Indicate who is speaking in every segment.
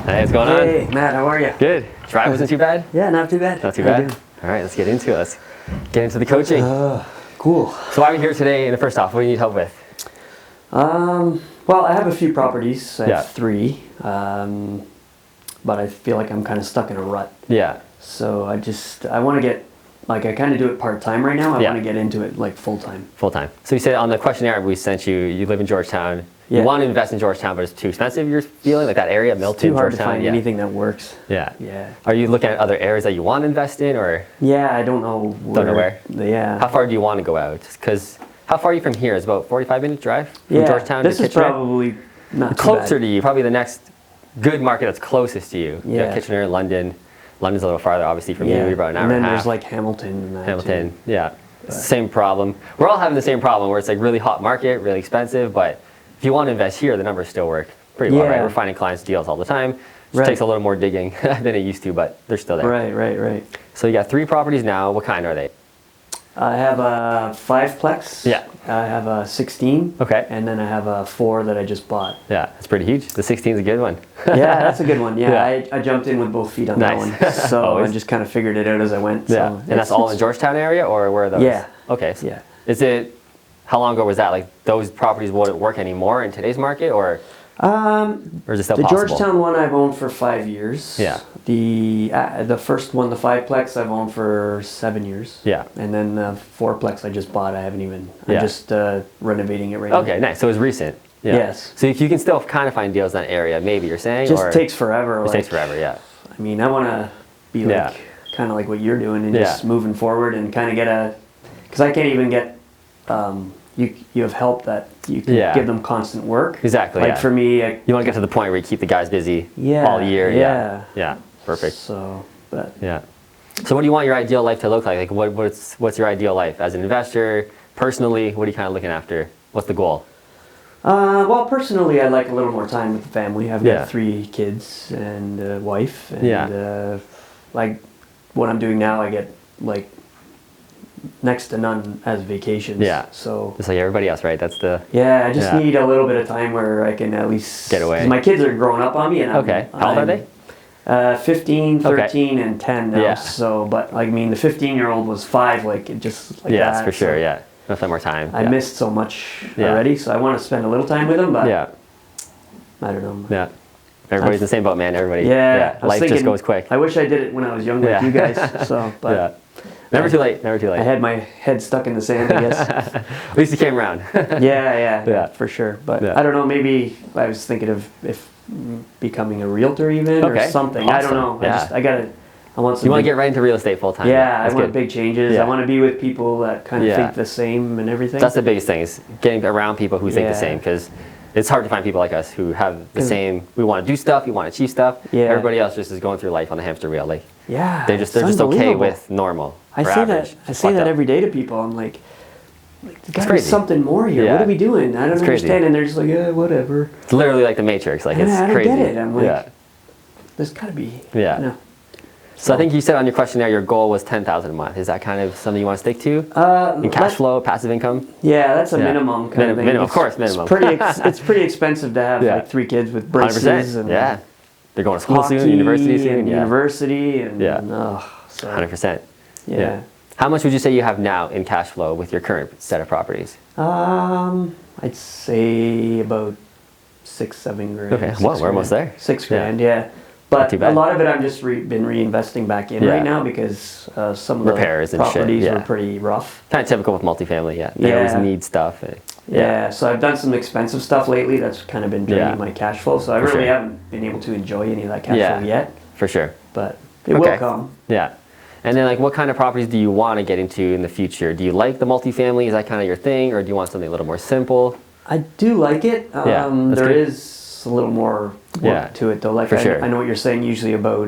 Speaker 1: Hey, what's going on?
Speaker 2: Hey, Matt, how are you?
Speaker 1: Good. Drive wasn't too bad?
Speaker 2: Yeah, not too bad.
Speaker 1: Not too bad? All right, let's get into it. Let's get into the coaching.
Speaker 2: Cool.
Speaker 1: So why are we here today? And first off, what do you need help with?
Speaker 2: Well, I have a few properties. I
Speaker 1: Yeah.
Speaker 2: have 3, but I feel like I'm kind of stuck in a rut.
Speaker 1: Yeah.
Speaker 2: So I want to get, I kind of do it part-time right now. I
Speaker 1: Yeah.
Speaker 2: want to get into it like full-time.
Speaker 1: Full time. So you said on the questionnaire we sent you, you live in Georgetown.
Speaker 2: Yeah.
Speaker 1: You want to invest in Georgetown, but it's too expensive, you're feeling? Like that area, Milton,
Speaker 2: Too hard to
Speaker 1: Georgetown?
Speaker 2: find
Speaker 1: Yeah.
Speaker 2: anything that works.
Speaker 1: Yeah.
Speaker 2: Yeah.
Speaker 1: Are you looking at other areas that you want to invest in, or
Speaker 2: Yeah, I don't know where.
Speaker 1: Don't know where?
Speaker 2: Yeah.
Speaker 1: how far do you want to go out? Because how far are you from here? It's about 45-minute drive from
Speaker 2: Yeah,
Speaker 1: Georgetown
Speaker 2: this
Speaker 1: to
Speaker 2: is
Speaker 1: Kitchener?
Speaker 2: probably not too
Speaker 1: Closer
Speaker 2: bad.
Speaker 1: to you, probably the next good market that's closest to you. You got
Speaker 2: Yeah.
Speaker 1: Kitchener, London. London's a little farther, obviously, from you. You're about an hour
Speaker 2: and then
Speaker 1: and a half.
Speaker 2: there's like Hamilton and that
Speaker 1: Hamilton,
Speaker 2: too.
Speaker 1: yeah. Same problem. We're all having the same problem where it's like really hot market, really expensive, but if you want to invest here, the numbers still work pretty well, right?
Speaker 2: Yeah.
Speaker 1: We're finding clients deals all the time. It
Speaker 2: Right.
Speaker 1: takes a little more digging than it used to, but they're still there.
Speaker 2: Right.
Speaker 1: So you got 3 properties now. What kind are they?
Speaker 2: I have a 5-plex.
Speaker 1: Yeah.
Speaker 2: I have a 16.
Speaker 1: Okay.
Speaker 2: And then I have a 4 that I just bought.
Speaker 1: Yeah, it's pretty huge. The 16 is a good one.
Speaker 2: Yeah, that's a good one. Yeah,
Speaker 1: Yeah.
Speaker 2: I jumped in with both feet on that
Speaker 1: Nice.
Speaker 2: one. So I
Speaker 1: Always.
Speaker 2: just kind of figured it out as I went.
Speaker 1: Yeah,
Speaker 2: So
Speaker 1: and that's all in Georgetown area, or where are those?
Speaker 2: Yeah.
Speaker 1: Okay. So
Speaker 2: Yeah.
Speaker 1: Is it, how long ago was that? Like those properties wouldn't work anymore in today's market, or is it still
Speaker 2: The
Speaker 1: possible?
Speaker 2: Georgetown one I've owned for 5 years.
Speaker 1: Yeah.
Speaker 2: The first one, the 5-plex, I've owned for 7 years.
Speaker 1: Yeah.
Speaker 2: And then the 4-plex I just bought. I haven't even.
Speaker 1: Yeah.
Speaker 2: I'm just renovating it right now.
Speaker 1: Okay, nice. So it was recent. Yeah.
Speaker 2: Yes.
Speaker 1: So if you can still kind of find deals in that area, maybe you're saying,
Speaker 2: Just
Speaker 1: or
Speaker 2: takes forever.
Speaker 1: it takes forever. Yeah.
Speaker 2: I mean, I want to be
Speaker 1: Yeah.
Speaker 2: like kind of like what you're doing and
Speaker 1: Yeah.
Speaker 2: just moving forward and kind of get because I can't even get you have help that you can
Speaker 1: Yeah.
Speaker 2: give them constant work.
Speaker 1: Exactly.
Speaker 2: Like
Speaker 1: yeah.
Speaker 2: for me,
Speaker 1: You want to get to the point where you keep the guys busy
Speaker 2: Yeah,
Speaker 1: all year.
Speaker 2: yeah.
Speaker 1: Yeah. Perfect.
Speaker 2: So, but
Speaker 1: Yeah. So what do you want your ideal life to look like? Like what's your ideal life as an investor? Personally, what are you kind of looking after? What's the goal?
Speaker 2: well, personally, I like a little more time with the family. I've got
Speaker 1: Yeah.
Speaker 2: 3 kids and a wife, and
Speaker 1: Yeah.
Speaker 2: like what I'm doing now, I get like next to none as vacations.
Speaker 1: Yeah.
Speaker 2: So
Speaker 1: Just like everybody else, right? That's the
Speaker 2: yeah, I just
Speaker 1: Yeah.
Speaker 2: need a little bit of time where I can at least
Speaker 1: Get away.
Speaker 2: 'cause my kids are growing up on me, and
Speaker 1: Okay. How old are they?
Speaker 2: 15, 13, and 10 now.
Speaker 1: Yeah.
Speaker 2: So, but like, I mean, the 15-year-old was 5, like it just like
Speaker 1: Yes,
Speaker 2: that.
Speaker 1: for sure.
Speaker 2: So
Speaker 1: Yeah. Enough more time.
Speaker 2: I
Speaker 1: yeah.
Speaker 2: missed so much
Speaker 1: Yeah.
Speaker 2: already, so I want to spend a little time with them, but
Speaker 1: Yeah.
Speaker 2: I don't know.
Speaker 1: Yeah. Everybody's in the same boat, man. Everybody.
Speaker 2: Yeah, I was
Speaker 1: Life just
Speaker 2: thinking,
Speaker 1: goes quick.
Speaker 2: I wish I did it when I was younger
Speaker 1: Yeah.
Speaker 2: like you guys. So, but
Speaker 1: Yeah. Never too late. Never too late.
Speaker 2: I had my head stuck in the sand, I guess.
Speaker 1: At least you came around.
Speaker 2: yeah,
Speaker 1: Yeah.
Speaker 2: for sure. But
Speaker 1: Yeah.
Speaker 2: I don't know. Maybe I was thinking of if becoming a realtor even
Speaker 1: Okay.
Speaker 2: or something. I don't
Speaker 1: Awesome.
Speaker 2: know.
Speaker 1: Yeah.
Speaker 2: I want some.
Speaker 1: You want to
Speaker 2: big-
Speaker 1: get right into real estate full time.
Speaker 2: Yeah, I
Speaker 1: That's
Speaker 2: want
Speaker 1: good.
Speaker 2: big changes.
Speaker 1: Yeah.
Speaker 2: I want to be with people that kind of
Speaker 1: Yeah.
Speaker 2: think the same and everything.
Speaker 1: That's the biggest thing, is getting around people who think the
Speaker 2: Yeah.
Speaker 1: same, because it's hard to find people like us who have the
Speaker 2: 'Cause-
Speaker 1: same. We want to do stuff. We want to achieve stuff.
Speaker 2: Yeah.
Speaker 1: Everybody else just is going through life on the hamster wheel. Like
Speaker 2: yeah,
Speaker 1: they're
Speaker 2: it's
Speaker 1: just okay
Speaker 2: unbelievable.
Speaker 1: with normal.
Speaker 2: I
Speaker 1: or
Speaker 2: say
Speaker 1: average.
Speaker 2: that. I
Speaker 1: It's
Speaker 2: say
Speaker 1: fucked
Speaker 2: that
Speaker 1: up.
Speaker 2: every day to people. I'm like there's got to be
Speaker 1: crazy.
Speaker 2: something more here.
Speaker 1: Yeah.
Speaker 2: What are we doing? I don't
Speaker 1: It's crazy.
Speaker 2: understand. And they're just like, yeah, whatever.
Speaker 1: It's literally like the Matrix. Like
Speaker 2: Yeah,
Speaker 1: it's
Speaker 2: I don't
Speaker 1: crazy.
Speaker 2: get it. I'm like,
Speaker 1: yeah.
Speaker 2: There's got to be.
Speaker 1: Yeah.
Speaker 2: You know.
Speaker 1: So I think you said on your questionnaire your goal was 10,000 a month. Is that kind of something you want to stick to? In cash flow, passive income?
Speaker 2: Yeah, that's a
Speaker 1: Yeah.
Speaker 2: minimum kind of thing.
Speaker 1: Minimum, of course, minimum.
Speaker 2: It's pretty expensive to have
Speaker 1: Yeah.
Speaker 2: like 3 kids with braces
Speaker 1: 100%.
Speaker 2: and
Speaker 1: Yeah. They're going to school
Speaker 2: hockey
Speaker 1: soon, university soon.
Speaker 2: and
Speaker 1: Yeah.
Speaker 2: university and
Speaker 1: Yeah.
Speaker 2: so
Speaker 1: 100%.
Speaker 2: yeah.
Speaker 1: How much would you say you have now in cash flow with your current set of properties?
Speaker 2: I'd say about 6-7 grand.
Speaker 1: Okay,
Speaker 2: 6
Speaker 1: well, we're almost
Speaker 2: grand.
Speaker 1: there.
Speaker 2: 6
Speaker 1: Yeah.
Speaker 2: grand, yeah. But
Speaker 1: too
Speaker 2: a
Speaker 1: bad.
Speaker 2: lot of it I'm just been reinvesting back in
Speaker 1: Yeah.
Speaker 2: right now because some of
Speaker 1: Repairs
Speaker 2: the
Speaker 1: and shit,
Speaker 2: properties
Speaker 1: yeah.
Speaker 2: were pretty rough.
Speaker 1: Kind of typical with multifamily, yeah. They always
Speaker 2: Yeah.
Speaker 1: need stuff.
Speaker 2: Yeah, so I've done some expensive stuff lately that's kind of been draining
Speaker 1: Yeah.
Speaker 2: my cash flow. So I
Speaker 1: For
Speaker 2: really
Speaker 1: sure.
Speaker 2: haven't been able to enjoy any of that cash
Speaker 1: Yeah.
Speaker 2: flow yet,
Speaker 1: For sure.
Speaker 2: but it
Speaker 1: Okay.
Speaker 2: will come.
Speaker 1: Yeah. And then, like, what kind of properties do you want to get into in the future? Do you like the multifamily? Is that kind of your thing? Or do you want something a little more simple?
Speaker 2: I do like it.
Speaker 1: Yeah, that's
Speaker 2: There
Speaker 1: good.
Speaker 2: is a little more work
Speaker 1: Yeah,
Speaker 2: to it though. Like
Speaker 1: for sure.
Speaker 2: I know what you're saying usually about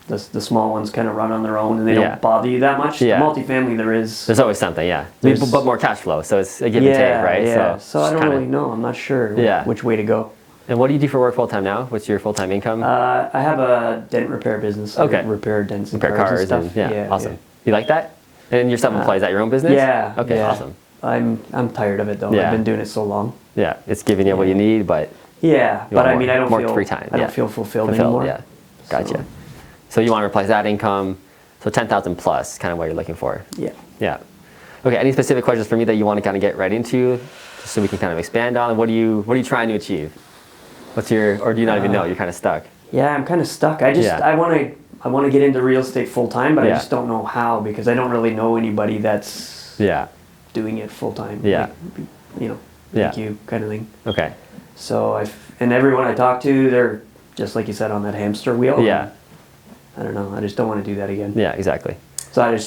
Speaker 2: the small ones kind of run on their own and they
Speaker 1: Yeah.
Speaker 2: don't bother you that much.
Speaker 1: Yeah.
Speaker 2: The multifamily there is.
Speaker 1: There's always something, yeah.
Speaker 2: There's-
Speaker 1: But more cash flow, so it's a give and take, right?
Speaker 2: Yeah. So I
Speaker 1: just
Speaker 2: don't
Speaker 1: kinda-
Speaker 2: really know. I'm not sure
Speaker 1: Yeah.
Speaker 2: which way to go.
Speaker 1: And what do you do for work full time now? What's your full time income?
Speaker 2: I have a dent repair business.
Speaker 1: Okay.
Speaker 2: I repair dents and
Speaker 1: Repair cars
Speaker 2: and stuff.
Speaker 1: and yeah, awesome. You like that? And you're self-employed. Is that your own business?
Speaker 2: Yeah.
Speaker 1: Okay,
Speaker 2: yeah.
Speaker 1: awesome.
Speaker 2: I'm tired of it though.
Speaker 1: Yeah.
Speaker 2: I've been doing it so long.
Speaker 1: Yeah, it's giving you what you need, but
Speaker 2: Yeah, but I mean, I don't
Speaker 1: more
Speaker 2: feel
Speaker 1: free time.
Speaker 2: I don't feel fulfilled anymore.
Speaker 1: Yeah, gotcha.
Speaker 2: So-
Speaker 1: So you want to replace that income. So 10,000 plus is kind of what you're looking for.
Speaker 2: Yeah.
Speaker 1: Yeah. Okay. Any specific questions for me that you want to kind of get right into, just so we can kind of expand on? What are you trying to achieve? What's your, or do you not even know? You're kind of stuck.
Speaker 2: Yeah, I'm kind of stuck. I want to get into real estate full time, but I just don't know how, because I don't really know anybody that's doing it full time.
Speaker 1: Yeah.
Speaker 2: Like, like you kind of thing.
Speaker 1: Okay.
Speaker 2: So and everyone I talk to, they're just like you said, on that hamster wheel.
Speaker 1: Yeah.
Speaker 2: I don't know. I just don't want to do that again.
Speaker 1: Yeah, exactly.
Speaker 2: So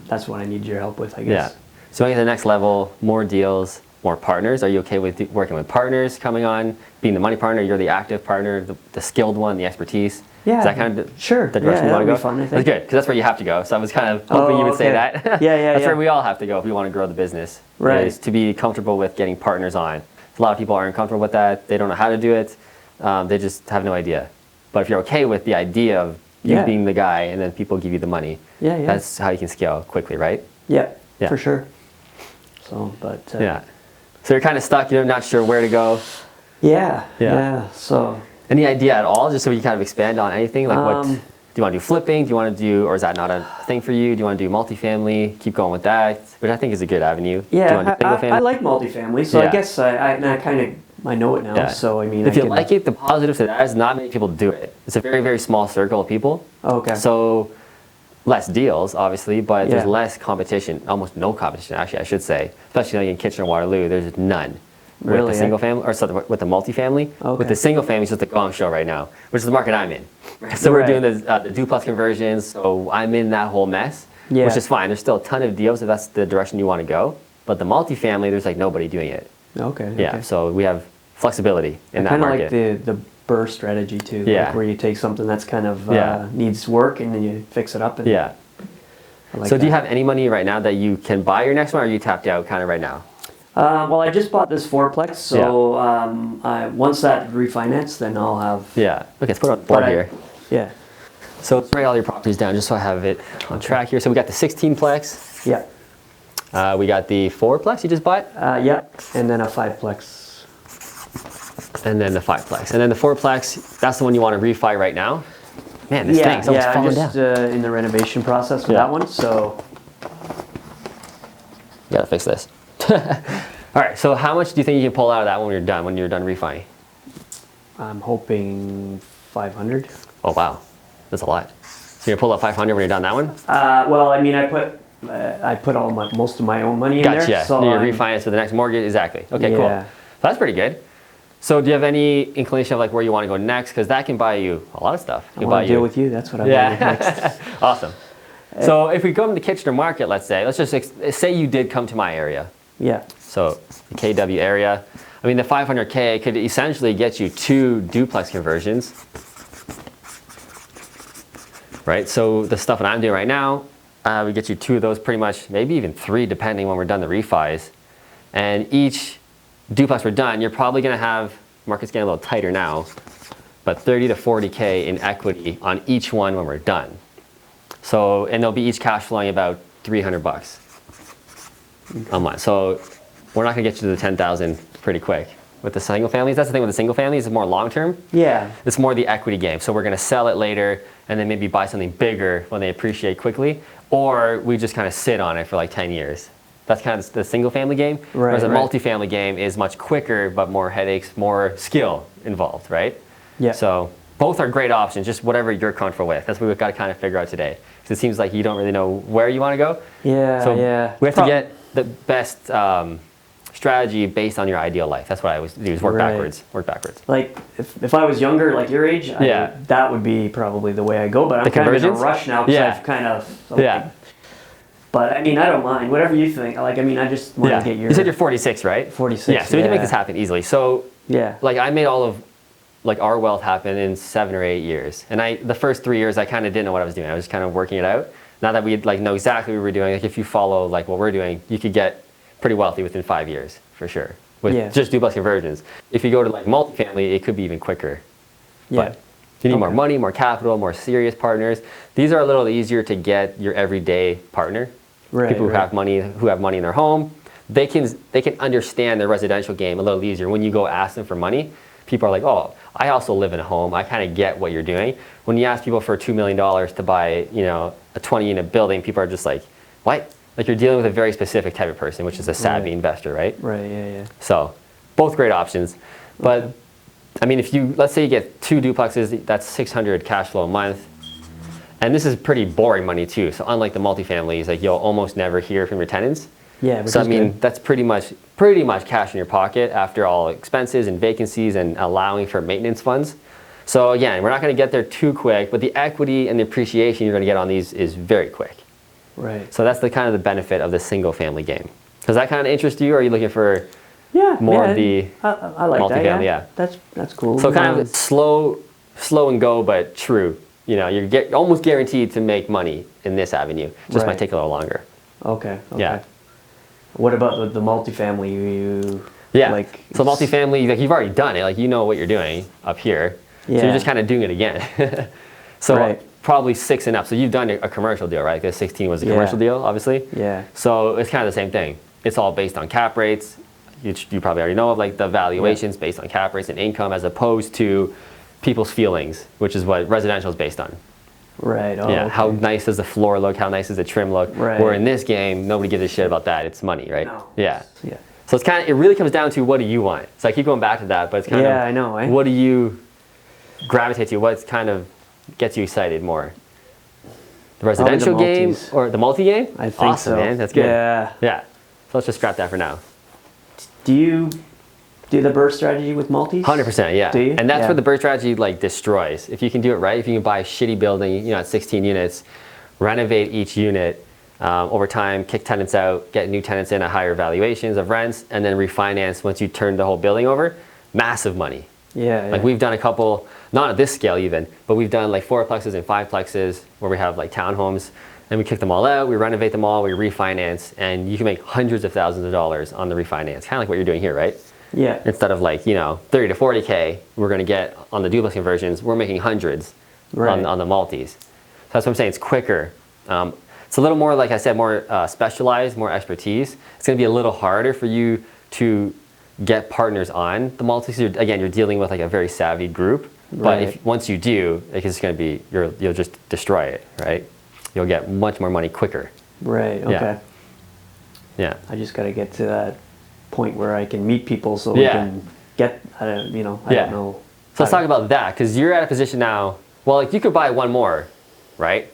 Speaker 2: that's what I need your help with, I guess.
Speaker 1: Yeah. So going to the next level, more deals, more partners. Are you okay with working with partners coming on, being the money partner? You're the active partner, the skilled one, the expertise.
Speaker 2: Yeah.
Speaker 1: Is that kind of
Speaker 2: sure.
Speaker 1: the direction you want to go?
Speaker 2: That'd be fun, I think.
Speaker 1: That's good, because that's where you have to go. So I was kind of hoping you would say that. That's where we all have to go if we want to grow the business.
Speaker 2: Right.
Speaker 1: Is to be comfortable with getting partners on. A lot of people aren't comfortable with that. They don't know how to do it. They just have no idea. But if you're okay with the idea of you being the guy and then people give you the money, that's how you can scale quickly, right?
Speaker 2: Yeah, for sure. So, but...
Speaker 1: yeah. So you're kind of stuck, you're not sure where to go.
Speaker 2: Yeah. So...
Speaker 1: Any idea at all, just so we can kind of expand on anything? Like what, do you want to do flipping? Do you want to do, or is that not a thing for you? Do you want to do multifamily? Keep going with that, which I think is a good avenue.
Speaker 2: Yeah,
Speaker 1: do you want to do single family?
Speaker 2: I like multifamily, so I guess I kind of, I know it now, so I mean...
Speaker 1: If you like it, the positive to that is not many people do it. It's a very, very small circle of people.
Speaker 2: Okay.
Speaker 1: So less deals, obviously, but there's less competition, almost no competition, actually, I should say. Especially like in Kitchener-Waterloo, there's none.
Speaker 2: Really?
Speaker 1: With the single family, or sorry, with the multifamily.
Speaker 2: Okay.
Speaker 1: With the single family, it's just the gong show right now, which is the market I'm in. So we're doing the duplex conversions, so I'm in that whole mess, which is fine. There's still a ton of deals if that's the direction you want to go. But the multifamily, there's like nobody doing it.
Speaker 2: Okay.
Speaker 1: Yeah, so we have flexibility in that market.
Speaker 2: Kind of like the BRRRR strategy too, like where you take something that's kind of needs work and then you fix it up. And I like
Speaker 1: so do you have any money right now that you can buy your next one, or are you tapped out kind of right now?
Speaker 2: Well, I just bought this fourplex, so once that refinanced, then I'll have...
Speaker 1: Yeah, okay, let's put it on the board here.
Speaker 2: Yeah.
Speaker 1: So let's write all your properties down just so I have it on track here. So we got the 16-plex.
Speaker 2: Yeah.
Speaker 1: We got the 4-plex you just bought.
Speaker 2: Yeah, and then a 5-plex.
Speaker 1: And then the 5-plex. And then the 4-plex, that's the one you want to refi right now? Man, this thing's almost falling down.
Speaker 2: I'm just in the renovation process for that one, so...
Speaker 1: You gotta fix this. All right, so how much do you think you can pull out of that when you're done refining?
Speaker 2: I'm hoping 500.
Speaker 1: Oh, wow. That's a lot. So you're gonna pull out 500 when you're done that one?
Speaker 2: Well, I mean, I put most of my own money in there.
Speaker 1: Gotcha.
Speaker 2: So
Speaker 1: you're refinancing for the next mortgage, exactly. Okay, cool. So that's pretty good. So do you have any inclination of like where you want to go next? Because that can buy you a lot of stuff.
Speaker 2: I want to deal with you. That's what I'm doing next.
Speaker 1: Awesome. So if we come to Kitchener market, let's just say you did come to my area.
Speaker 2: Yeah.
Speaker 1: So the KW area. I mean, the 500K could essentially get you 2 duplex conversions. Right? So the stuff that I'm doing right now, we get you 2 of those pretty much, maybe even 3 depending when we're done the refis. And each duplex we're done, you're probably going to have, market's getting a little tighter now, but 30 to 40K in equity on each one when we're done. So, and they'll be each cash flowing about $300 a month. So we're not going to get you to the 10,000 pretty quick. With the single families, that's the thing with the single families, it's more long term.
Speaker 2: Yeah.
Speaker 1: It's more the equity game. So we're going to sell it later and then maybe buy something bigger when they appreciate quickly, or we just kind of sit on it for like 10 years. That's kind of the single family game. Whereas a multifamily game is much quicker, but more headaches, more skill involved, right?
Speaker 2: Yeah.
Speaker 1: So both are great options, just whatever you're comfortable with. That's what we've got to kind of figure out today. Because it seems like you don't really know where you want to go.
Speaker 2: Yeah,
Speaker 1: so we have to get the best strategy based on your ideal life. That's what I always do, is work backwards.
Speaker 2: Like, if I was younger, like your age, that would be probably the way I go. But I'm kind of in a rush now because I've kind of... But I mean, I don't mind. Whatever you think. Like, I mean, I just want to get your...
Speaker 1: You said you're 46, right?
Speaker 2: 46,
Speaker 1: yeah. So we can make this happen easily. So, like, I made all of, like, our wealth happen in 7 or 8 years. And the first 3 years, I kind of didn't know what I was doing. I was just kind of working it out. Now that we, like, know exactly what we're doing, like, if you follow, like, what we're doing, you could get pretty wealthy within 5 years, for sure. With just duplex conversions. If you go to, like, multifamily, it could be even quicker. But you need more money, more capital, more serious partners. These are a little easier to get your everyday partner. People who have money in their home, they can understand their residential game a little easier when you go ask them for money, people are like, oh, I also live in a home. I kind of get what you're doing. When you ask people for $2 million to buy, you know, a 20-unit building, people are just like, what? Like you're dealing with a very specific type of person, which is a savvy investor, right?
Speaker 2: Right, yeah.
Speaker 1: So both great options. But I mean, if you, let's say you get 2 duplexes, that's $600 cash flow a month. And this is pretty boring money too. So unlike the multifamilies, like you'll almost never hear from your tenants.
Speaker 2: Yeah,
Speaker 1: so I mean, good. That's pretty much cash in your pocket after all expenses and vacancies and allowing for maintenance funds. So again, we're not going to get there too quick, but the equity and the appreciation you're going to get on these is very quick.
Speaker 2: Right.
Speaker 1: So that's the kind of the benefit of the single family game. Does that kind of interest you, or are you looking for more of the
Speaker 2: I like
Speaker 1: multifamily?
Speaker 2: That, yeah. That's cool.
Speaker 1: So kind of slow and go, but true. You know, you're almost guaranteed to make money in this avenue. Just might take a little longer.
Speaker 2: Okay.
Speaker 1: Yeah.
Speaker 2: What about the multifamily? You
Speaker 1: like so multifamily, like you've already done it. Like you know what you're doing up here. Yeah. So you're just kind of doing it again. So probably 6 and up. So you've done a commercial deal, right? Because 16 was a commercial deal, obviously.
Speaker 2: Yeah.
Speaker 1: So it's kind of the same thing. It's all based on cap rates. You probably already know of like the valuations based on cap rates and income, as opposed to people's feelings, which is what residential is based on.
Speaker 2: Right. Oh,
Speaker 1: yeah. Okay. How nice does the floor look? How nice does the trim look?
Speaker 2: Right.
Speaker 1: Where in this game, nobody gives a shit about that. It's money, right?
Speaker 2: No.
Speaker 1: Yeah.
Speaker 2: Yeah.
Speaker 1: So it's kind of, it really comes down to what do you want? So I keep going back to that, but it's kind of,
Speaker 2: I know,
Speaker 1: what do you gravitate to? What kind of gets you excited more? The residential game or the multi game?
Speaker 2: I think
Speaker 1: awesome,
Speaker 2: so.
Speaker 1: Man. That's good.
Speaker 2: Yeah.
Speaker 1: Yeah. So let's just scrap that for now.
Speaker 2: Do you do the BRRRR strategy with multis?
Speaker 1: 100%, yeah.
Speaker 2: Do you?
Speaker 1: And that's where the BRRRR strategy like destroys. If you can do it right, if you can buy a shitty building, you know, at 16 units, renovate each unit, over time, kick tenants out, get new tenants in at higher valuations of rents, and then refinance once you turn the whole building over, massive money.
Speaker 2: Yeah.
Speaker 1: Like we've done a couple, not at this scale even, but we've done like 4plexes and 5plexes where we have like townhomes, and we kick them all out, we renovate them all, we refinance, and you can make hundreds of thousands of dollars on the refinance, kind of like what you're doing here, right?
Speaker 2: Yeah.
Speaker 1: Instead of like, you know, 30 to 40K, we're going to get on the duplex conversions, we're making hundreds on the multis. So that's what I'm saying, it's quicker. It's a little more, like I said, more specialized, more expertise. It's going to be a little harder for you to get partners on the multis. Again, you're dealing with like a very savvy group, but once you do, it's going to be, you'll just destroy it, right? You'll get much more money quicker.
Speaker 2: Right, okay.
Speaker 1: Yeah.
Speaker 2: I just got to get to that point where I can meet people so we can get, I don't know.
Speaker 1: So let's talk about that, because you're at a position now, well, like you could buy one more, right?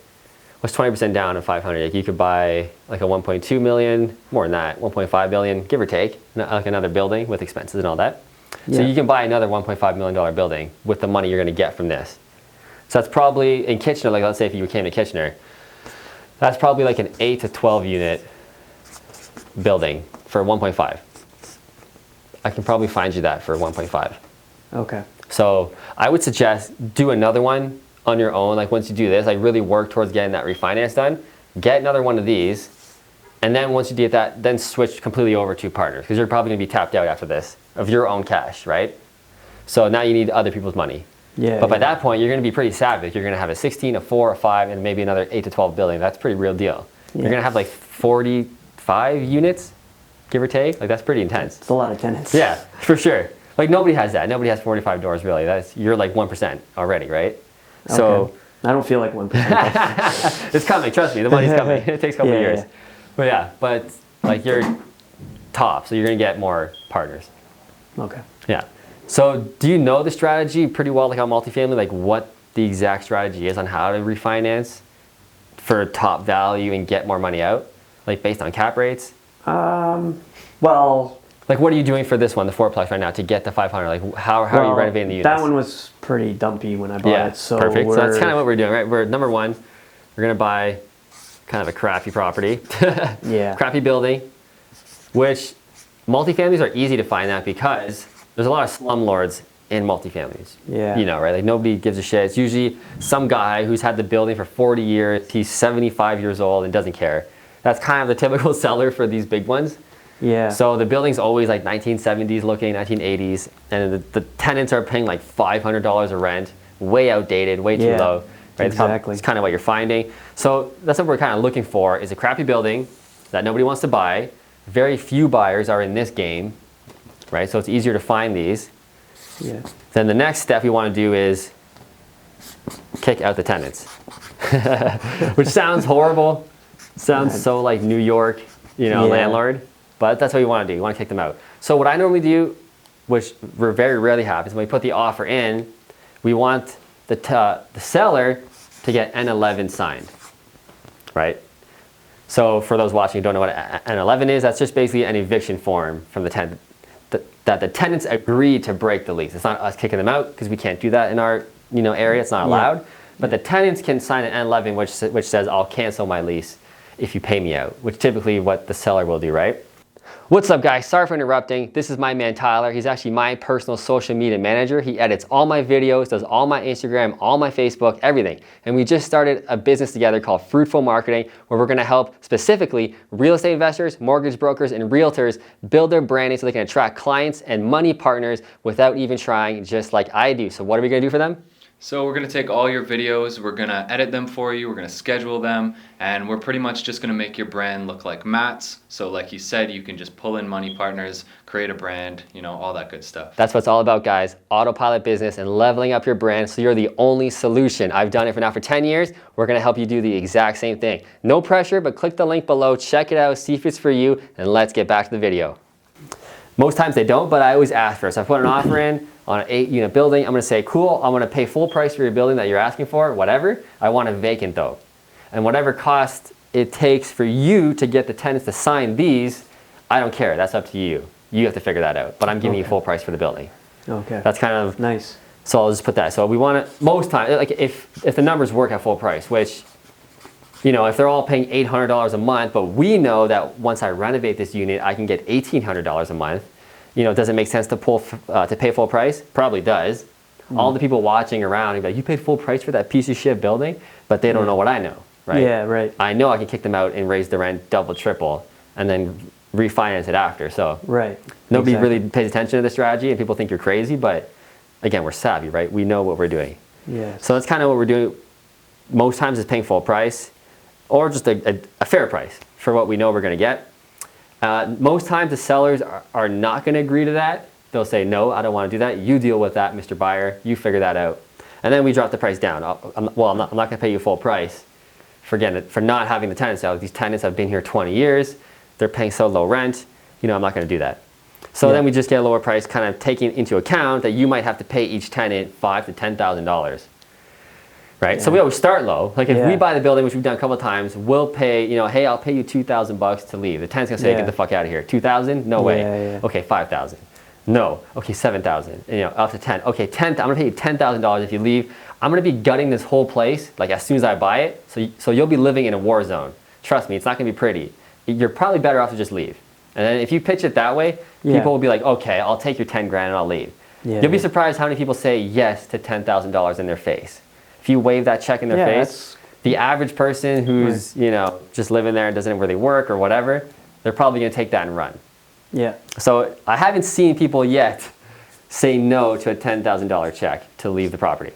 Speaker 1: What's 20% down at 500? Like you could buy like a 1.2 million, more than that, 1.5 billion, give or take, like another building with expenses and all that. So you can buy another $1.5 million building with the money you're going to get from this. So that's probably in Kitchener, like let's say if you came to Kitchener, that's probably like an 8 to 12 unit building for 1.5. I can probably find you that for 1.5.
Speaker 2: Okay.
Speaker 1: So I would suggest do another one on your own. Like once you do this, like really work towards getting that refinance done. Get another one of these, and then once you get that, then switch completely over to partners, because you're probably going to be tapped out after this of your own cash, right? So now you need other people's money.
Speaker 2: Yeah.
Speaker 1: But by that point, you're going to be pretty savage. You're going to have a 16, a 4, a 5, and maybe another 8 to 12 building. That's a pretty real deal. Yeah. You're going to have like 45 units, give or take. Like that's pretty intense.
Speaker 2: It's a lot of tenants.
Speaker 1: Yeah, for sure. Like nobody has that. Nobody has 45 doors really. You're like 1% already, right?
Speaker 2: Okay.
Speaker 1: So
Speaker 2: I don't feel like 1%.
Speaker 1: it's coming. Trust me, the money's coming. It takes a couple of years. Yeah. But like you're top, so you're gonna get more partners.
Speaker 2: Okay.
Speaker 1: Yeah. So do you know the strategy pretty well, like on multifamily, like what the exact strategy is on how to refinance for top value and get more money out, like based on cap rates?
Speaker 2: Well.
Speaker 1: Like what are you doing for this one, the 4plex right now, to get the 500? Like how are you renovating the units?
Speaker 2: That one was pretty dumpy when I bought it. So
Speaker 1: perfect. So that's kind of what we're doing, right? We're number one, we're gonna buy kind of a crappy property, crappy building, which multifamilies are easy to find that because there's a lot of slumlords in multifamilies.
Speaker 2: Yeah.
Speaker 1: You know, right? Like nobody gives a shit. It's usually some guy who's had the building for 40 years. He's 75 years old and doesn't care. That's kind of the typical seller for these big ones.
Speaker 2: Yeah.
Speaker 1: So the building's always like 1970s looking, 1980s, and the tenants are paying like $500 a rent, way outdated, way too low. Right?
Speaker 2: Exactly.
Speaker 1: It's kind of what you're finding. So that's what we're kind of looking for, is a crappy building that nobody wants to buy. Very few buyers are in this game, right? So it's easier to find these.
Speaker 2: Yeah.
Speaker 1: Then the next step we want to do is kick out the tenants, which sounds horrible. Sounds so like New York, landlord, but that's what you want to do. You want to kick them out. So what I normally do, which very rarely happens, when we put the offer in, we want the seller to get N11 signed, right? So for those watching who don't know what N11 is, that's just basically an eviction form from the tenant that the tenants agreed to break the lease. It's not us kicking them out because we can't do that in our area. It's not allowed. But the tenants can sign an N11 which says I'll cancel my lease if you pay me out, which typically what the seller will do, right? What's up, guys? Sorry for interrupting. This is my man Tyler. He's actually my personal social media manager. He edits all my videos, does all my Instagram, all my Facebook, everything. And we just started a business together called Fruitful Marketing, where we're gonna help specifically real estate investors, mortgage brokers, and realtors build their branding so they can attract clients and money partners without even trying, just like I do. So what are we gonna do for them?
Speaker 3: So we're going to take all your videos, we're going to edit them for you, we're going to schedule them, and we're pretty much just going to make your brand look like Matt's. So like you said, you can just pull in money partners, create a brand, all that good stuff.
Speaker 1: That's what it's all about, guys. Autopilot business and leveling up your brand so you're the only solution. I've done it for 10 years. We're going to help you do the exact same thing. No pressure, but click the link below, check it out, see if it's for you, and let's get back to the video. Most times they don't, but I always ask first. I put an offer in on an 8-unit building. I'm gonna say, cool, I'm gonna pay full price for your building that you're asking for, whatever. I want it vacant though. And whatever cost it takes for you to get the tenants to sign these, I don't care, that's up to you. You have to figure that out, but I'm giving you full price for the building.
Speaker 2: Okay.
Speaker 1: That's kind of
Speaker 2: nice.
Speaker 1: So I'll just put that. So we want to, most times, like if the numbers work at full price, which, if they're all paying $800 a month, but we know that once I renovate this unit, I can get $1,800 a month. Does it make sense to pay full price? Probably does. All the people watching around, like, you paid full price for that piece of shit building, but they don't know what I know, right?
Speaker 2: Yeah, right.
Speaker 1: I know I can kick them out and raise the rent double, triple, and then refinance it after. So nobody really pays attention to the strategy, and people think you're crazy, but again, we're savvy, right? We know what we're doing.
Speaker 2: Yeah.
Speaker 1: So that's kind of what we're doing. Most times is paying full price, or just a fair price for what we know we're going to get. Most times the sellers are not going to agree to that. They'll say, no, I don't want to do that. You deal with that, Mr. Buyer. You figure that out. And then we drop the price down. I'm not going to pay you full price for not having the tenants out. These tenants have been here 20 years. They're paying so low rent. I'm not going to do that. So then we just get a lower price, kind of taking into account that you might have to pay each tenant $5,000 to $10,000. Right? So we always start low. Like if we buy the building, which we've done a couple of times, we'll pay, hey, I'll pay you $2,000 to leave. The tenant's gonna say, get the fuck out of here. $2,000? No way. Okay, $5,000. No. Okay, $7,000. Up to 10. Okay, I'm gonna pay you $10,000 if you leave. I'm gonna be gutting this whole place like as soon as I buy it. So you'll be living in a war zone. Trust me, it's not gonna be pretty. You're probably better off to just leave. And then if you pitch it that way, people will be like, okay, I'll take your 10 grand and I'll leave. You'll be surprised how many people say yes to $10,000 in their face. If you wave that check in their face, the average person who's, just living there and doesn't know where they work or whatever, they're probably gonna take that and run. Yeah. So I haven't seen people yet say no to a $10,000 check to leave the property.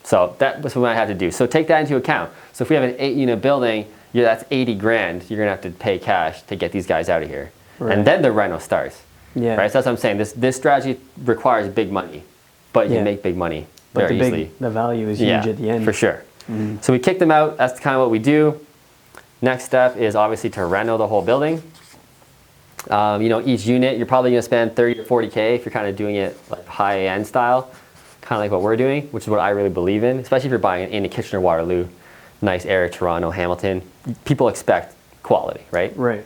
Speaker 1: So that's what I have to do. So take that into account. So if we have an 8-unit building, that's 80 grand you're gonna have to pay cash to get these guys out of here. And then the rental starts. Yeah. Right, so that's what I'm saying. This strategy requires big money, but you make big money.
Speaker 2: But the value is huge at the end.
Speaker 1: For sure. So we kick them out. That's kind of what we do. Next step is obviously to reno the whole building. Each unit, you're probably going to spend 30 to 40K if you're kind of doing it like high-end style, kind of like what we're doing, which is what I really believe in, especially if you're buying it in the Kitchener-Waterloo, nice area, Toronto, Hamilton. People expect quality, right? Right.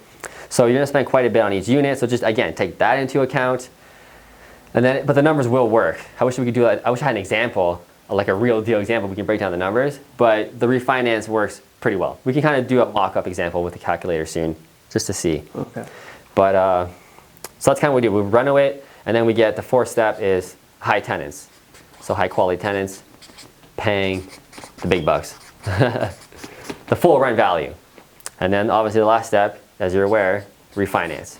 Speaker 1: So you're going to spend quite a bit on each unit. So just, again, take that into account. But the numbers will work. I wish we could do that. I wish I had an example, like a real deal example. We can break down the numbers, but the refinance works pretty well. We can kind of do a mock-up example with the calculator soon, just to see. Okay. But so that's kind of what we do. We renovate, and then we get the fourth step is high tenants. So high quality tenants paying the big bucks, the full rent value, and then obviously the last step, as you're aware, refinance.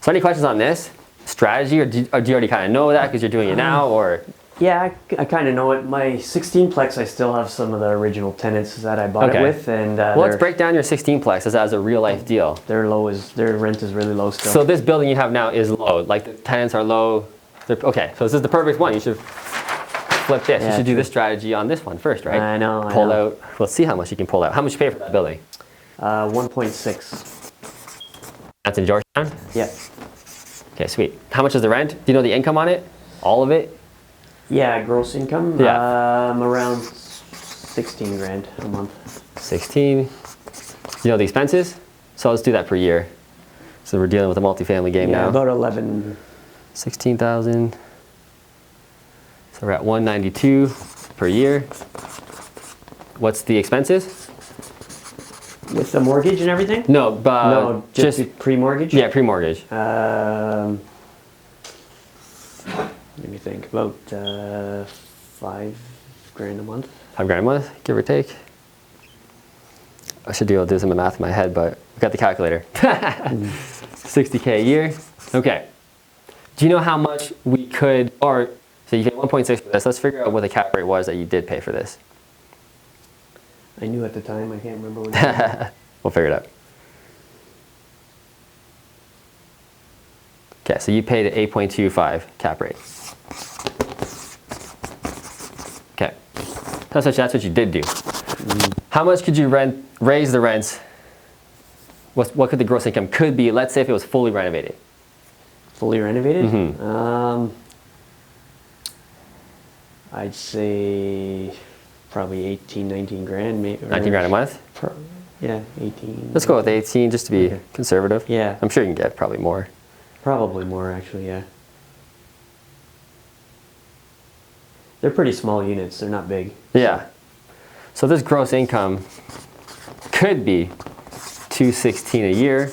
Speaker 1: So any questions on this strategy, or do you already kind of know that because you're doing it now, or?
Speaker 2: Yeah, I kind of know it. My 16-plex, I still have some of the original tenants that I bought it with, and
Speaker 1: well, let's break down your 16-plex as a real life deal.
Speaker 2: Their rent is really low still.
Speaker 1: So this building you have now is low. Like the tenants are low. Okay, so this is the perfect one. You should flip this. You should do this strategy on this one first, right?
Speaker 2: I know.
Speaker 1: Pull out. Let's see how much you can pull out. How much you pay for that building?
Speaker 2: 1.6.
Speaker 1: That's in Georgetown?
Speaker 2: Yeah.
Speaker 1: Okay, sweet. How much is the rent? Do you know the income on it? All of it?
Speaker 2: Yeah, gross income.
Speaker 1: Yeah.
Speaker 2: Around 16 grand a month.
Speaker 1: 16. You know the expenses? So let's do that per year. So we're dealing with a multifamily game now.
Speaker 2: About 11.
Speaker 1: 16,000. So we're at 192 per year. What's the expenses?
Speaker 2: With the mortgage and everything?
Speaker 1: No,
Speaker 2: no, just pre-mortgage?
Speaker 1: Yeah, pre-mortgage.
Speaker 2: Let me think. About 5 grand a month.
Speaker 1: 5 grand a month, give or take. I should be able to do some math in my head, but we got the calculator. 60K a year. Okay. Do you know how much we could, or so you get 1.6 for this. Let's figure out what the cap rate was that you did pay for this.
Speaker 2: I knew at the time. I can't remember what it was.
Speaker 1: We'll figure it out. Okay, so you paid an 8.25 cap rate. Okay, that's what you did do. How much could you raise the rents? What could the gross income could be? Let's say if it was fully renovated.
Speaker 2: Fully renovated?
Speaker 1: Mm-hmm.
Speaker 2: I'd say probably 18, 19 grand. Maybe,
Speaker 1: 19 grand a month?
Speaker 2: Yeah, 18.
Speaker 1: Let's go with 18 just to be conservative.
Speaker 2: Yeah.
Speaker 1: I'm sure you can get probably more.
Speaker 2: Probably more, actually, yeah. They're pretty small units. They're not big.
Speaker 1: Yeah. So this gross income could be $216 a year.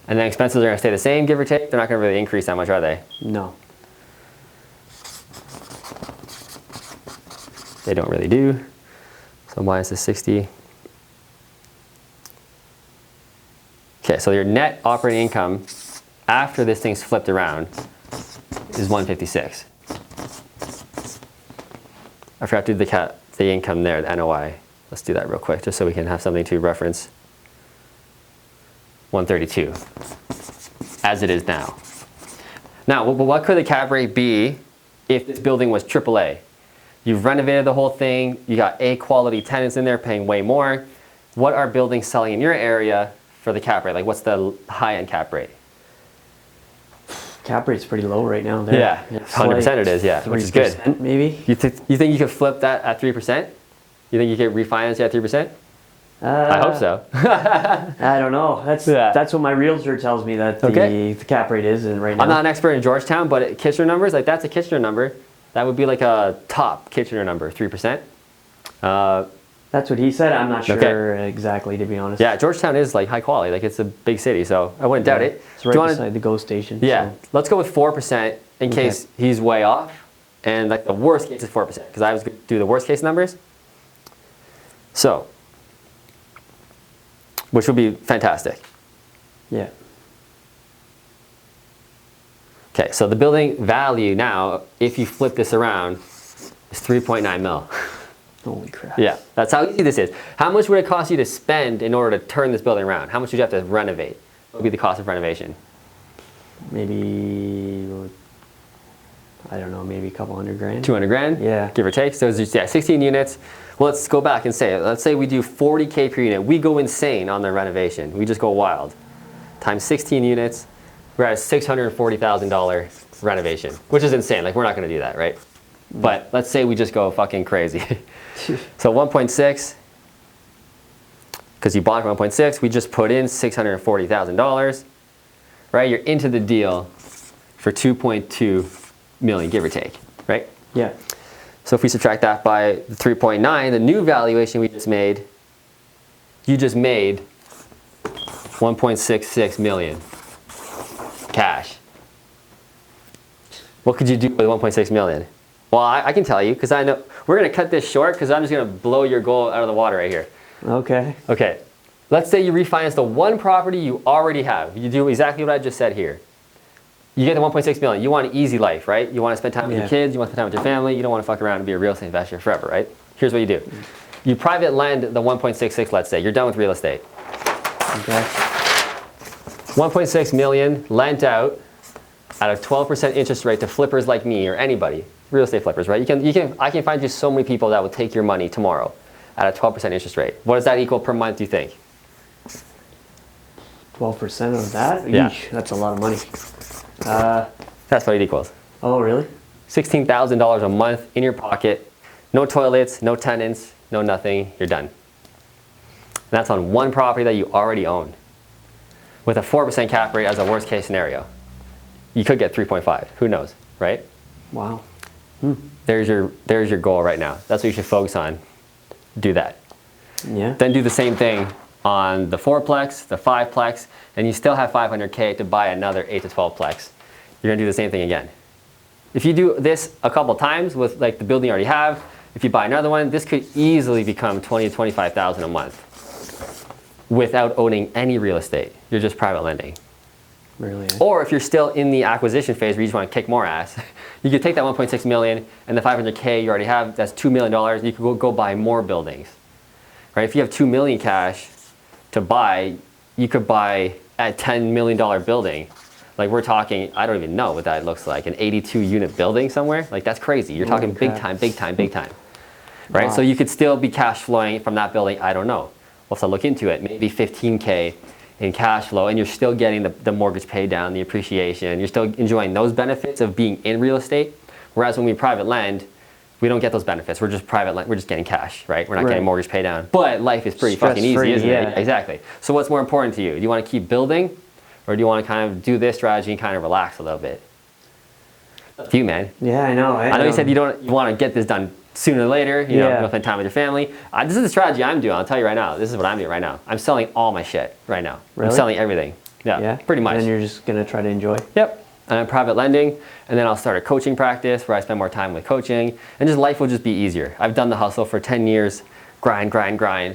Speaker 1: And then expenses are going to stay the same, give or take. They're not going to really increase that much, are they?
Speaker 2: No.
Speaker 1: They don't really do. So minus the 60. Okay, so your net operating income after this thing's flipped around is 156. I forgot to do the income there, the NOI. Let's do that real quick, just so we can have something to reference. 132, as it is now. Now, what could the cap rate be if this building was AAA? You've renovated the whole thing, you got A quality tenants in there paying way more. What are buildings selling in your area for the cap rate? Like, what's the high-end cap rate?
Speaker 2: Cap rate's pretty low right now. There.
Speaker 1: Yeah, 100% like it is, yeah, which is good.
Speaker 2: Maybe.
Speaker 1: You think you could flip that at 3%? You think you could refinance it at 3%? I hope so.
Speaker 2: I don't know. That's what my realtor tells me that the cap rate is right now.
Speaker 1: I'm not an expert in Georgetown, but Kitchener numbers, like that's a Kitchener number. That would be like a top Kitchener number, 3%.
Speaker 2: That's what he said. I'm not sure exactly, to be honest.
Speaker 1: Yeah, Georgetown is like high quality. Like it's a big city, so I wouldn't doubt it.
Speaker 2: It's right beside the GO station.
Speaker 1: Yeah,
Speaker 2: so.
Speaker 1: Let's go with 4% in case he's way off. And like the worst case is 4%, because I was going to do the worst case numbers. So, which would be fantastic.
Speaker 2: Yeah.
Speaker 1: Okay, so the building value now, if you flip this around, is 3.9 mil.
Speaker 2: Holy crap.
Speaker 1: Yeah, that's how easy this is. How much would it cost you to spend in order to turn this building around? How much would you have to renovate? What would be the cost of renovation?
Speaker 2: Maybe, I don't know, maybe a couple $100,000.
Speaker 1: 200 grand?
Speaker 2: Yeah.
Speaker 1: Give or take. So it's 16 units. Well, let's go back and say, let's say we do 40K per unit. We go insane on the renovation. We just go wild. Times 16 units, we're at a $640,000 renovation, which is insane. Like, we're not going to do that, right? But let's say we just go fucking crazy. So 1.6, because you bought for 1.6, we just put in $640,000, right? You're into the deal for 2.2 million, give or take, right?
Speaker 2: Yeah.
Speaker 1: So if we subtract that by the 3.9, the new valuation we just made, you just made 1.66 million cash. What could you do with 1.6 million? Well, I can tell you, because I know we're going to cut this short, because I'm just going to blow your goal out of the water right here.
Speaker 2: Okay.
Speaker 1: Okay. Let's say you refinance the one property you already have. You do exactly what I just said here. You get the 1.6 million. You want an easy life, right? You want to spend time with your kids. You want to spend time with your family. You don't want to fuck around and be a real estate investor forever, right? Here's what you do. You private lend the 1.66, let's say. You're done with real estate.
Speaker 2: Okay.
Speaker 1: 1.6 million lent out. at a 12% interest rate to flippers like me or anybody, real estate flippers, right? I can find you so many people that will take your money tomorrow at a 12% interest rate. What does that equal per month, do you think?
Speaker 2: 12% of that?
Speaker 1: Yeah.
Speaker 2: Eesh, that's a lot of money.
Speaker 1: That's what it equals.
Speaker 2: Oh, really?
Speaker 1: $16,000 a month in your pocket. No toilets, no tenants, no nothing. You're done. And that's on one property that you already own. With a 4% cap rate as a worst case scenario. You could get 3.5. Who knows, right?
Speaker 2: Wow.
Speaker 1: There's your goal right now. That's what you should focus on. Do that.
Speaker 2: Yeah.
Speaker 1: Then do the same thing on the 4-plex, the 5-plex, and you still have $500K to buy another 8 to 12-plex. You're gonna do the same thing again. If you do this a couple times with like the building you already have, if you buy another one, this could easily become $20,000 to $25,000 a month without owning any real estate. You're just private lending.
Speaker 2: Really?
Speaker 1: Or if you're still in the acquisition phase where you just want to kick more ass, you could take that 1.6 million and the 500K you already have, that's $2 million, you could go buy more buildings. Right? If you have $2 million cash to buy, you could buy a $10 million building. Like we're talking, I don't even know what that looks like, an 82 unit building somewhere. Like that's crazy. You're talking big time, big time, big time. Right?
Speaker 2: Wow.
Speaker 1: So you could still be cash flowing from that building, I don't know. We'll have to look into it. Maybe 15K in cash flow, and you're still getting the mortgage paid down, the appreciation. You're still enjoying those benefits of being in real estate. Whereas when we private lend, we don't get those benefits. We're just private lend, we're just getting cash, right? We're not getting mortgage paid down. But life is pretty fucking easy, isn't it? Exactly. So what's more important to you? Do you want to keep building, or do you want to kind of do this strategy and kind of relax a little bit? Up to you, man.
Speaker 2: Yeah, I know.
Speaker 1: I know you said you want to get this done sooner or later, you know, spend time with your family. This is the strategy I'm doing. I'll tell you right now. This is what I'm doing right now. I'm selling all my shit right now.
Speaker 2: Really?
Speaker 1: I'm selling everything. Yeah, pretty much.
Speaker 2: And then you're just going to try to enjoy?
Speaker 1: Yep. And I'm private lending, and then I'll start a coaching practice where I spend more time with coaching, and just life will just be easier. I've done the hustle for 10 years, grind.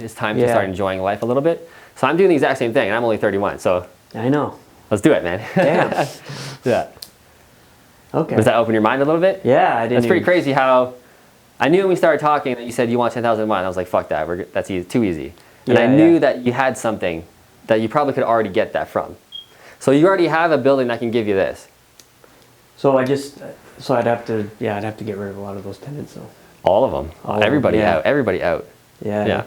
Speaker 1: It's time to start enjoying life a little bit. So I'm doing the exact same thing, and I'm only 31, so.
Speaker 2: I know.
Speaker 1: Let's do it, man.
Speaker 2: Damn.
Speaker 1: Yeah.
Speaker 2: Okay.
Speaker 1: Does that open your mind a little bit?
Speaker 2: Yeah, I didn't.
Speaker 1: That's pretty crazy how, I knew when we started talking that you said you want 10,000 a month. I was like, fuck that, that's too easy. And I knew that you had something that you probably could already get that from. So you already have a building that can give you this.
Speaker 2: So I'd have to get rid of a lot of those tenants though.
Speaker 1: All of them. Everybody out.
Speaker 2: Yeah.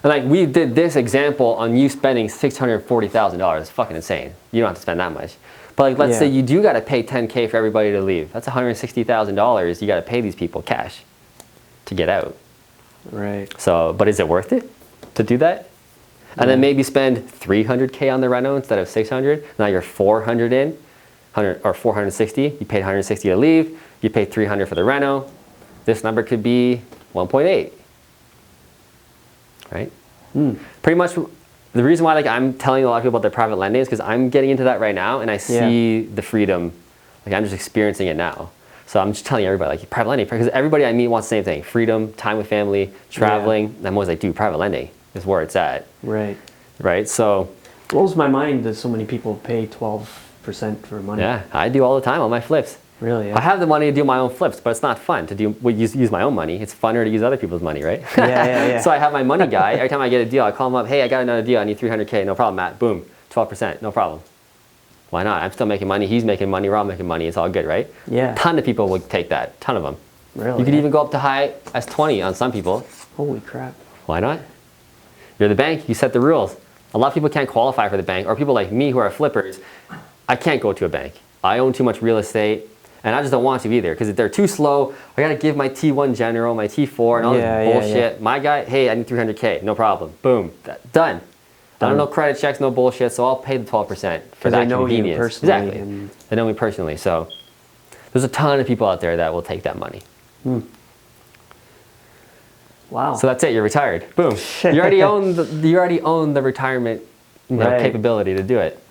Speaker 1: And like we did this example on you spending $640,000. It's fucking insane. You don't have to spend that much. But like, let's say you do got to pay $10K for everybody to leave. That's $160,000 you got to pay these people cash to get out.
Speaker 2: Right.
Speaker 1: So, but is it worth it to do that? And then maybe spend $300K on the reno instead of $600. Now you're $400 in, 100 or $460. You paid $160 to leave. You paid $300 for the reno. This number could be 1.8. Right? Pretty much. The reason why I'm telling a lot of people about their private lending is because I'm getting into that right now, and I see the freedom. Like I'm just experiencing it now. So I'm just telling everybody, like, private lending, because everybody I meet wants the same thing: freedom, time with family, traveling. And I'm always like, dude, private lending is where it's at.
Speaker 2: Right.
Speaker 1: Right. So
Speaker 2: it blows my mind that so many people pay 12% for money.
Speaker 1: Yeah, I do all the time on my flips.
Speaker 2: Really? Yeah.
Speaker 1: I have the money to do my own flips, but it's not fun to use my own money. It's funner to use other people's money, right?
Speaker 2: Yeah.
Speaker 1: So I have my money guy. Every time I get a deal, I call him up. Hey, I got another deal. I need 300K. No problem, Matt. Boom, 12%. No problem. Why not? I'm still making money. He's making money. We're all making money. It's all good, right?
Speaker 2: Yeah.
Speaker 1: A ton of people will take that. Ton of them.
Speaker 2: Really?
Speaker 1: You could even go up to high as 20 on some people.
Speaker 2: Holy crap.
Speaker 1: Why not? You're the bank. You set the rules. A lot of people can't qualify for the bank, or people like me who are flippers. I can't go to a bank. I own too much real estate. And I just don't want to either, because if they're too slow, I gotta give my T1 general, my T4, and all this bullshit. Yeah. My guy, hey, I need 300K, no problem. Boom, done. I don't know credit checks, no bullshit, so I'll pay the 12% for that convenience. You personally. Exactly. They know me personally, so there's a ton of people out there that will take that money.
Speaker 2: Wow.
Speaker 1: So that's it. You're retired. Boom. You already own the retirement capability to do it.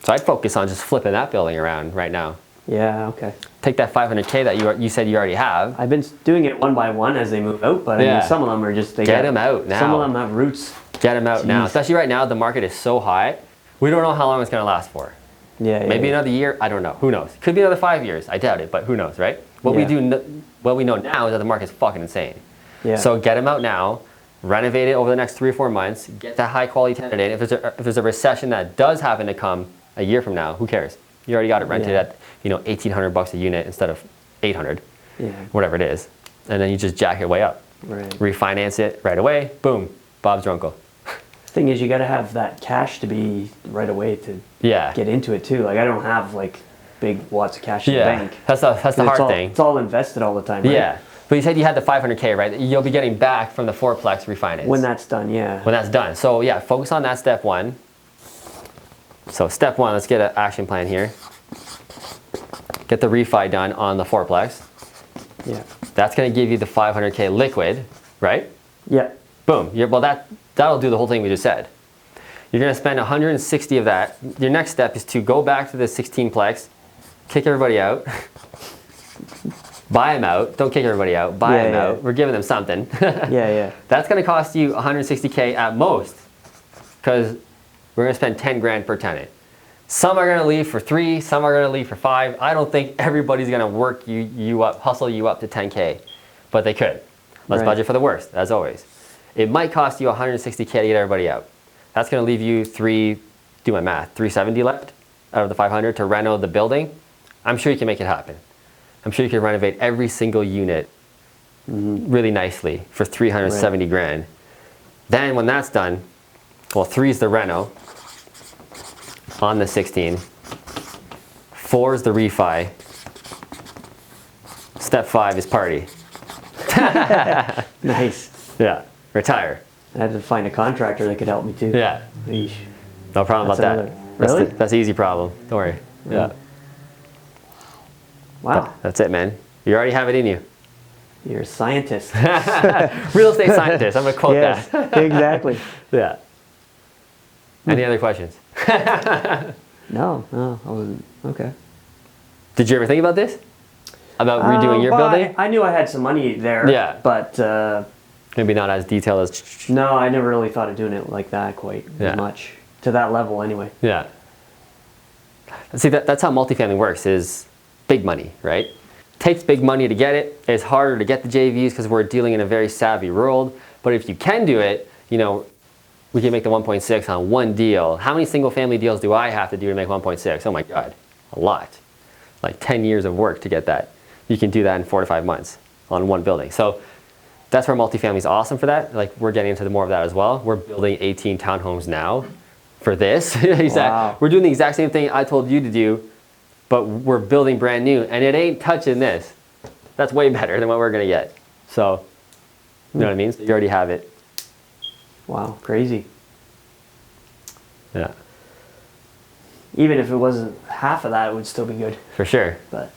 Speaker 1: So I'd focus on just flipping that building around right now.
Speaker 2: Yeah, okay.
Speaker 1: Take that 500K that you said you already have.
Speaker 2: I've been doing it one by one as they move out, but I mean, some of them are just...
Speaker 1: Get them out now.
Speaker 2: Some of them have roots.
Speaker 1: Get them out now. Especially right now, the market is so high. We don't know how long it's going to last for. Maybe another year. I don't know. Who knows? Could be another 5 years. I doubt it, but who knows, right? What we know now is that the market's fucking insane. So get them out now. Renovate it over the next 3 or 4 months. Get that high quality tenant in. If there's a recession that does happen to come a year from now, who cares? You already got it rented at, $1,800 a unit instead of 800, whatever it is. And then you just jack your way up.
Speaker 2: Right.
Speaker 1: Refinance it right away. Boom. Bob's your uncle.
Speaker 2: Thing is, you got to have that cash to be right away to get into it too. Like I don't have like big wads of cash in the bank.
Speaker 1: That's the hard thing.
Speaker 2: It's all invested all the time, right?
Speaker 1: Yeah. But you said you had the 500K, right? You'll be getting back from the fourplex refinance.
Speaker 2: When that's done, yeah.
Speaker 1: When that's done. So yeah, focus on that step one. So step one, let's get an action plan here. Get the refi done on the fourplex.
Speaker 2: Yeah.
Speaker 1: That's going to give you the 500K liquid, right?
Speaker 2: Yeah.
Speaker 1: Boom. That'll do the whole thing we just said. You're going to spend 160 of that. Your next step is to go back to the 16plex, kick everybody out, buy them out. Don't kick everybody out. Buy them out. We're giving them something.
Speaker 2: Yeah.
Speaker 1: That's going to cost you 160K at most, because we're going to spend 10 grand per tenant. Some are going to leave for 3, some are going to leave for 5. I don't think everybody's going to work you up, hustle you up to 10K, but they could. Let's budget for the worst, as always. It might cost you 160K to get everybody out. That's going to leave you 370 left out of the 500 to reno the building. I'm sure you can make it happen. I'm sure you can renovate every single unit really nicely for 370 grand. Then when that's done, well, 3 is the reno on the 16. 4 is the refi. Step 5 is party.
Speaker 2: Nice.
Speaker 1: Yeah, retire.
Speaker 2: I had to find a contractor that could help me too.
Speaker 1: Yeah.
Speaker 2: Eesh.
Speaker 1: No problem about that.
Speaker 2: Really?
Speaker 1: That's an easy problem. Don't worry. Yeah.
Speaker 2: Wow.
Speaker 1: That's it, man. You already have it in you.
Speaker 2: You're a scientist.
Speaker 1: Real estate scientist. I'm going to quote that.
Speaker 2: Exactly.
Speaker 1: Yeah. Any other questions?
Speaker 2: No, I wasn't. Okay.
Speaker 1: Did you ever think about this? About redoing your building?
Speaker 2: I knew I had some money there.
Speaker 1: Yeah.
Speaker 2: But
Speaker 1: maybe not as detailed as...
Speaker 2: No, I never really thought of doing it like that quite as much. To that level anyway.
Speaker 1: Yeah. See, that's how multifamily works, is big money, right? Takes big money to get it. It's harder to get the JVs because we're dealing in a very savvy world. But if you can do it, we can make the 1.6 on one deal. How many single family deals do I have to do to make 1.6? Oh my God, a lot. Like 10 years of work to get that. You can do that in 4 to 5 months on one building. So that's where multifamily is awesome for that. Like we're getting into more of that as well. We're building 18 townhomes now for this.
Speaker 2: Wow.
Speaker 1: We're doing the exact same thing I told you to do, but we're building brand new, and it ain't touching this. That's way better than what we're gonna get. So, you know what I mean? So you already have it.
Speaker 2: Wow, crazy.
Speaker 1: Yeah.
Speaker 2: Even if it wasn't half of that, it would still be good.
Speaker 1: For sure.
Speaker 2: But,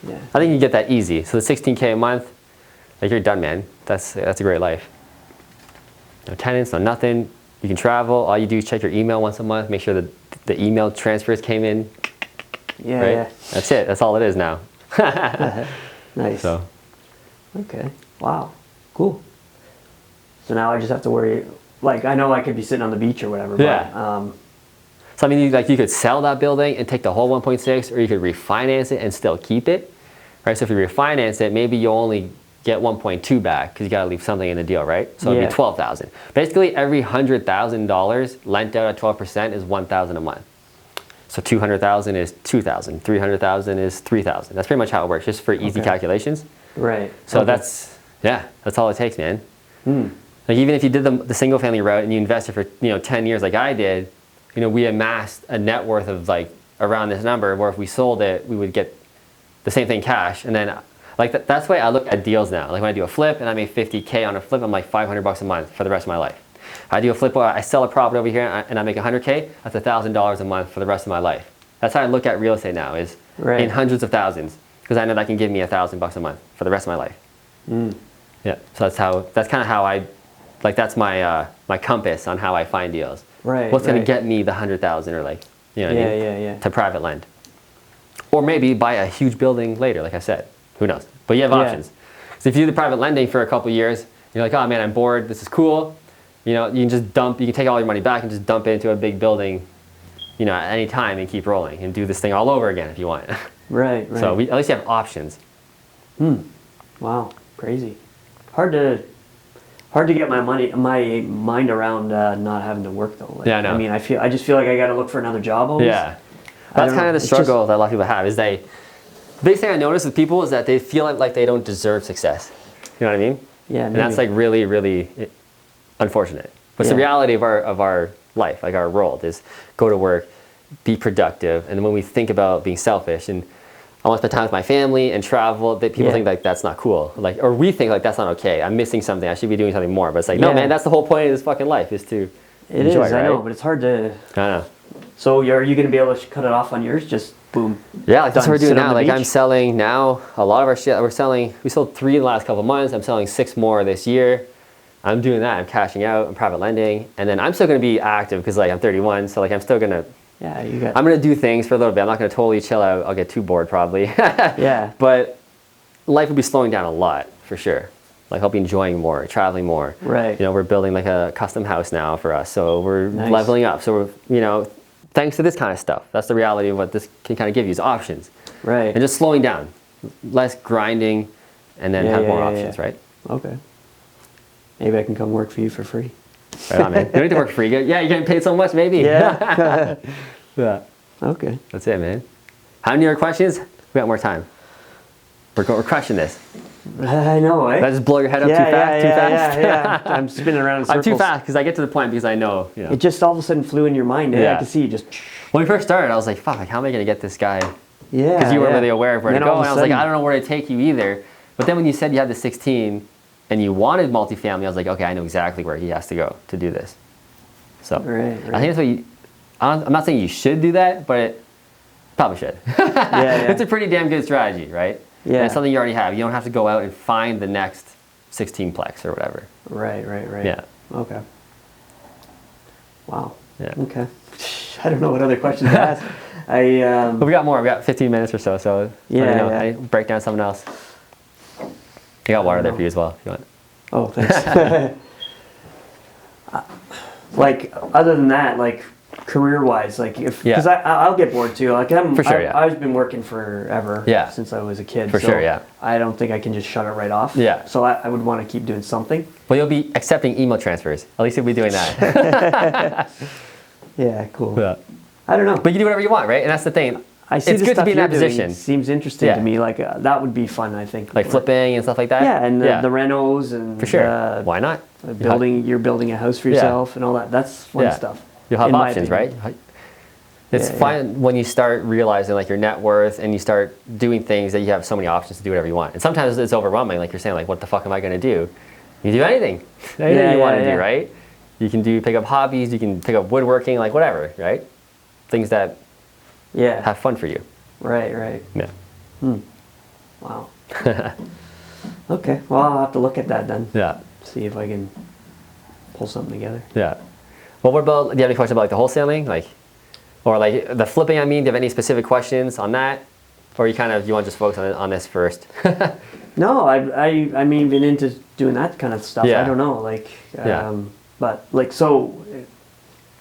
Speaker 2: yeah.
Speaker 1: I think you get that easy. So the 16K a month, like you're done, man. That's a great life. No tenants, no nothing. You can travel. All you do is check your email once a month. Make sure that the email transfers came in.
Speaker 2: Yeah,
Speaker 1: right?
Speaker 2: yeah.
Speaker 1: That's it. That's all it is now.
Speaker 2: Nice.
Speaker 1: So.
Speaker 2: Okay. Wow. Cool. So now I just have to worry. Like, I know I could be sitting on the beach or whatever.
Speaker 1: Yeah.
Speaker 2: But,
Speaker 1: so I mean, you could sell that building and take the whole 1.6, or you could refinance it and still keep it, right? So if you refinance it, maybe you only get 1.2 back because you got to leave something in the deal, right? So it'd be 12,000. Basically, every $100,000 lent out at 12% is 1,000 a month. So 200,000 is 2,000. 300,000 is 3,000. That's pretty much how it works, just for easy calculations.
Speaker 2: Right.
Speaker 1: So that's all it takes, man. Like even if you did the single family route and you invested for 10 years like I did, we amassed a net worth of like around this number, where if we sold it, we would get the same thing cash. And then like that's why I look at deals now. Like when I do a flip and I make 50K on a flip, I'm like $500 a month for the rest of my life. I do a flip, I sell a property over here and I make 100K, that's $1,000 a month for the rest of my life. That's how I look at real estate now, is in hundreds of thousands, because I know that can give me $1,000 a month for the rest of my life. Yeah, so that's kind of how that's my compass on how I find deals.
Speaker 2: Right.
Speaker 1: What's going to get me the 100,000 or like, to private lend. Or maybe buy a huge building later, like I said. Who knows? But you have options. So if you do the private lending for a couple years, you're like, oh man, I'm bored, this is cool. You can just you can take all your money back and just dump it into a big building, at any time and keep rolling and do this thing all over again if you want.
Speaker 2: Right.
Speaker 1: So at least you have options.
Speaker 2: Wow, crazy. Hard to get my mind around not having to work though. Like,
Speaker 1: Yeah, I know.
Speaker 2: I mean, I just feel like I got to look for another job always.
Speaker 1: Yeah. That's kind of the struggle that a lot of people have. Is the biggest thing I notice with people is that they feel like they don't deserve success. You know what I mean?
Speaker 2: Yeah.
Speaker 1: And that's like really, really unfortunate. But the reality of our life, like our world, is go to work, be productive, and when we think about being selfish and I want to spend time with my family and travel, that people think like that's not cool, like, or we think like that's not okay. I'm missing something. I should be doing something more. But it's like, no, man, that's the whole point of this fucking life is to enjoy, right?
Speaker 2: I know, but it's hard to.
Speaker 1: I know.
Speaker 2: So are you going to be able to cut it off on yours? Just boom.
Speaker 1: Yeah, like that's what we're doing now. Like
Speaker 2: beach?
Speaker 1: I'm selling now a lot of our shit. We sold 3 in the last couple of months. I'm selling 6 more this year. I'm doing that. I'm cashing out. I'm private lending, and then I'm still going to be active because like I'm 31, so like I'm still going to.
Speaker 2: Yeah,
Speaker 1: I'm going to do things for a little bit. I'm not going to totally chill out. I'll get too bored probably.
Speaker 2: Yeah.
Speaker 1: But life will be slowing down a lot for sure. Like I'll be enjoying more, traveling more.
Speaker 2: Right.
Speaker 1: You know, we're building like a custom house now for us, so we're leveling up. So we're, thanks to this kind of stuff. That's the reality of what this can kind of give you is options.
Speaker 2: Right.
Speaker 1: And just slowing down, less grinding, and then have more options, right?
Speaker 2: Okay. Maybe I can come work for you for free.
Speaker 1: Right on, man. You don't need to work for free. Yeah, you're getting paid so much, maybe.
Speaker 2: Yeah.
Speaker 1: Yeah.
Speaker 2: Okay.
Speaker 1: That's it, man. How many other questions? We got more time. We're crushing this.
Speaker 2: I know, eh?
Speaker 1: Did I just blow your head up too fast?
Speaker 2: Yeah. I'm spinning around in circles.
Speaker 1: I'm too fast because I get to the point because I know.
Speaker 2: It just all of a sudden flew in your mind. Eh? I could see you just.
Speaker 1: When we first started, I was like, fuck, how am I going to get this guy?
Speaker 2: Yeah.
Speaker 1: Because you weren't really aware of where to go. And I was like,
Speaker 2: sudden,
Speaker 1: I don't know where to take you either. But then when you said you had the 16 and you wanted multifamily, I was like, okay, I know exactly where he has to go to do this. So
Speaker 2: right.
Speaker 1: I think that's what I'm not saying you should do that, but it probably should. It's a pretty damn good strategy, right?
Speaker 2: Yeah.
Speaker 1: And it's something you already have. You don't have to go out and find the next 16-plex or whatever.
Speaker 2: Right.
Speaker 1: Yeah.
Speaker 2: Okay. Wow.
Speaker 1: Yeah.
Speaker 2: Okay. I don't know what other questions to ask.
Speaker 1: But we got more. We got 15 minutes or so. So I break down something else. You got water there for you as well, if you want.
Speaker 2: Oh, thanks. Like other than that, like career-wise, like because I'll get bored too. Like I've been working forever since I was a kid. I don't think I can just shut it right off.
Speaker 1: Yeah.
Speaker 2: So I would want to keep doing something.
Speaker 1: Well, you'll be accepting email transfers. At least you'll be doing that.
Speaker 2: Yeah, cool.
Speaker 1: Yeah.
Speaker 2: I don't know.
Speaker 1: But you can do whatever you want, right? And that's the thing.
Speaker 2: I see
Speaker 1: it's good to be in that position.
Speaker 2: Seems interesting to me. Like that would be fun, I think.
Speaker 1: Like flipping and stuff like that.
Speaker 2: Yeah, and the renos and
Speaker 1: for sure. Why not?
Speaker 2: You're building a house for yourself and all that. That's fun stuff.
Speaker 1: You'll have options, right? It's fun when you start realizing like your net worth and you start doing things that you have so many options to do whatever you want. And sometimes it's overwhelming. Like you're saying, like, what the fuck am I going to do? You do anything you want to do, right? You can pick up hobbies. You can pick up woodworking, like whatever, right? Things that have fun for you.
Speaker 2: Right.
Speaker 1: Yeah.
Speaker 2: Wow. Okay. Well, I'll have to look at that then.
Speaker 1: Yeah.
Speaker 2: See if I can pull something together.
Speaker 1: Yeah. Well, what about? Do you have any questions about like the wholesaling, or like the flipping? I mean, do you have any specific questions on that, or you want to just focus on this first?
Speaker 2: No, I mean, been into doing that kind of stuff. I don't know, but like so.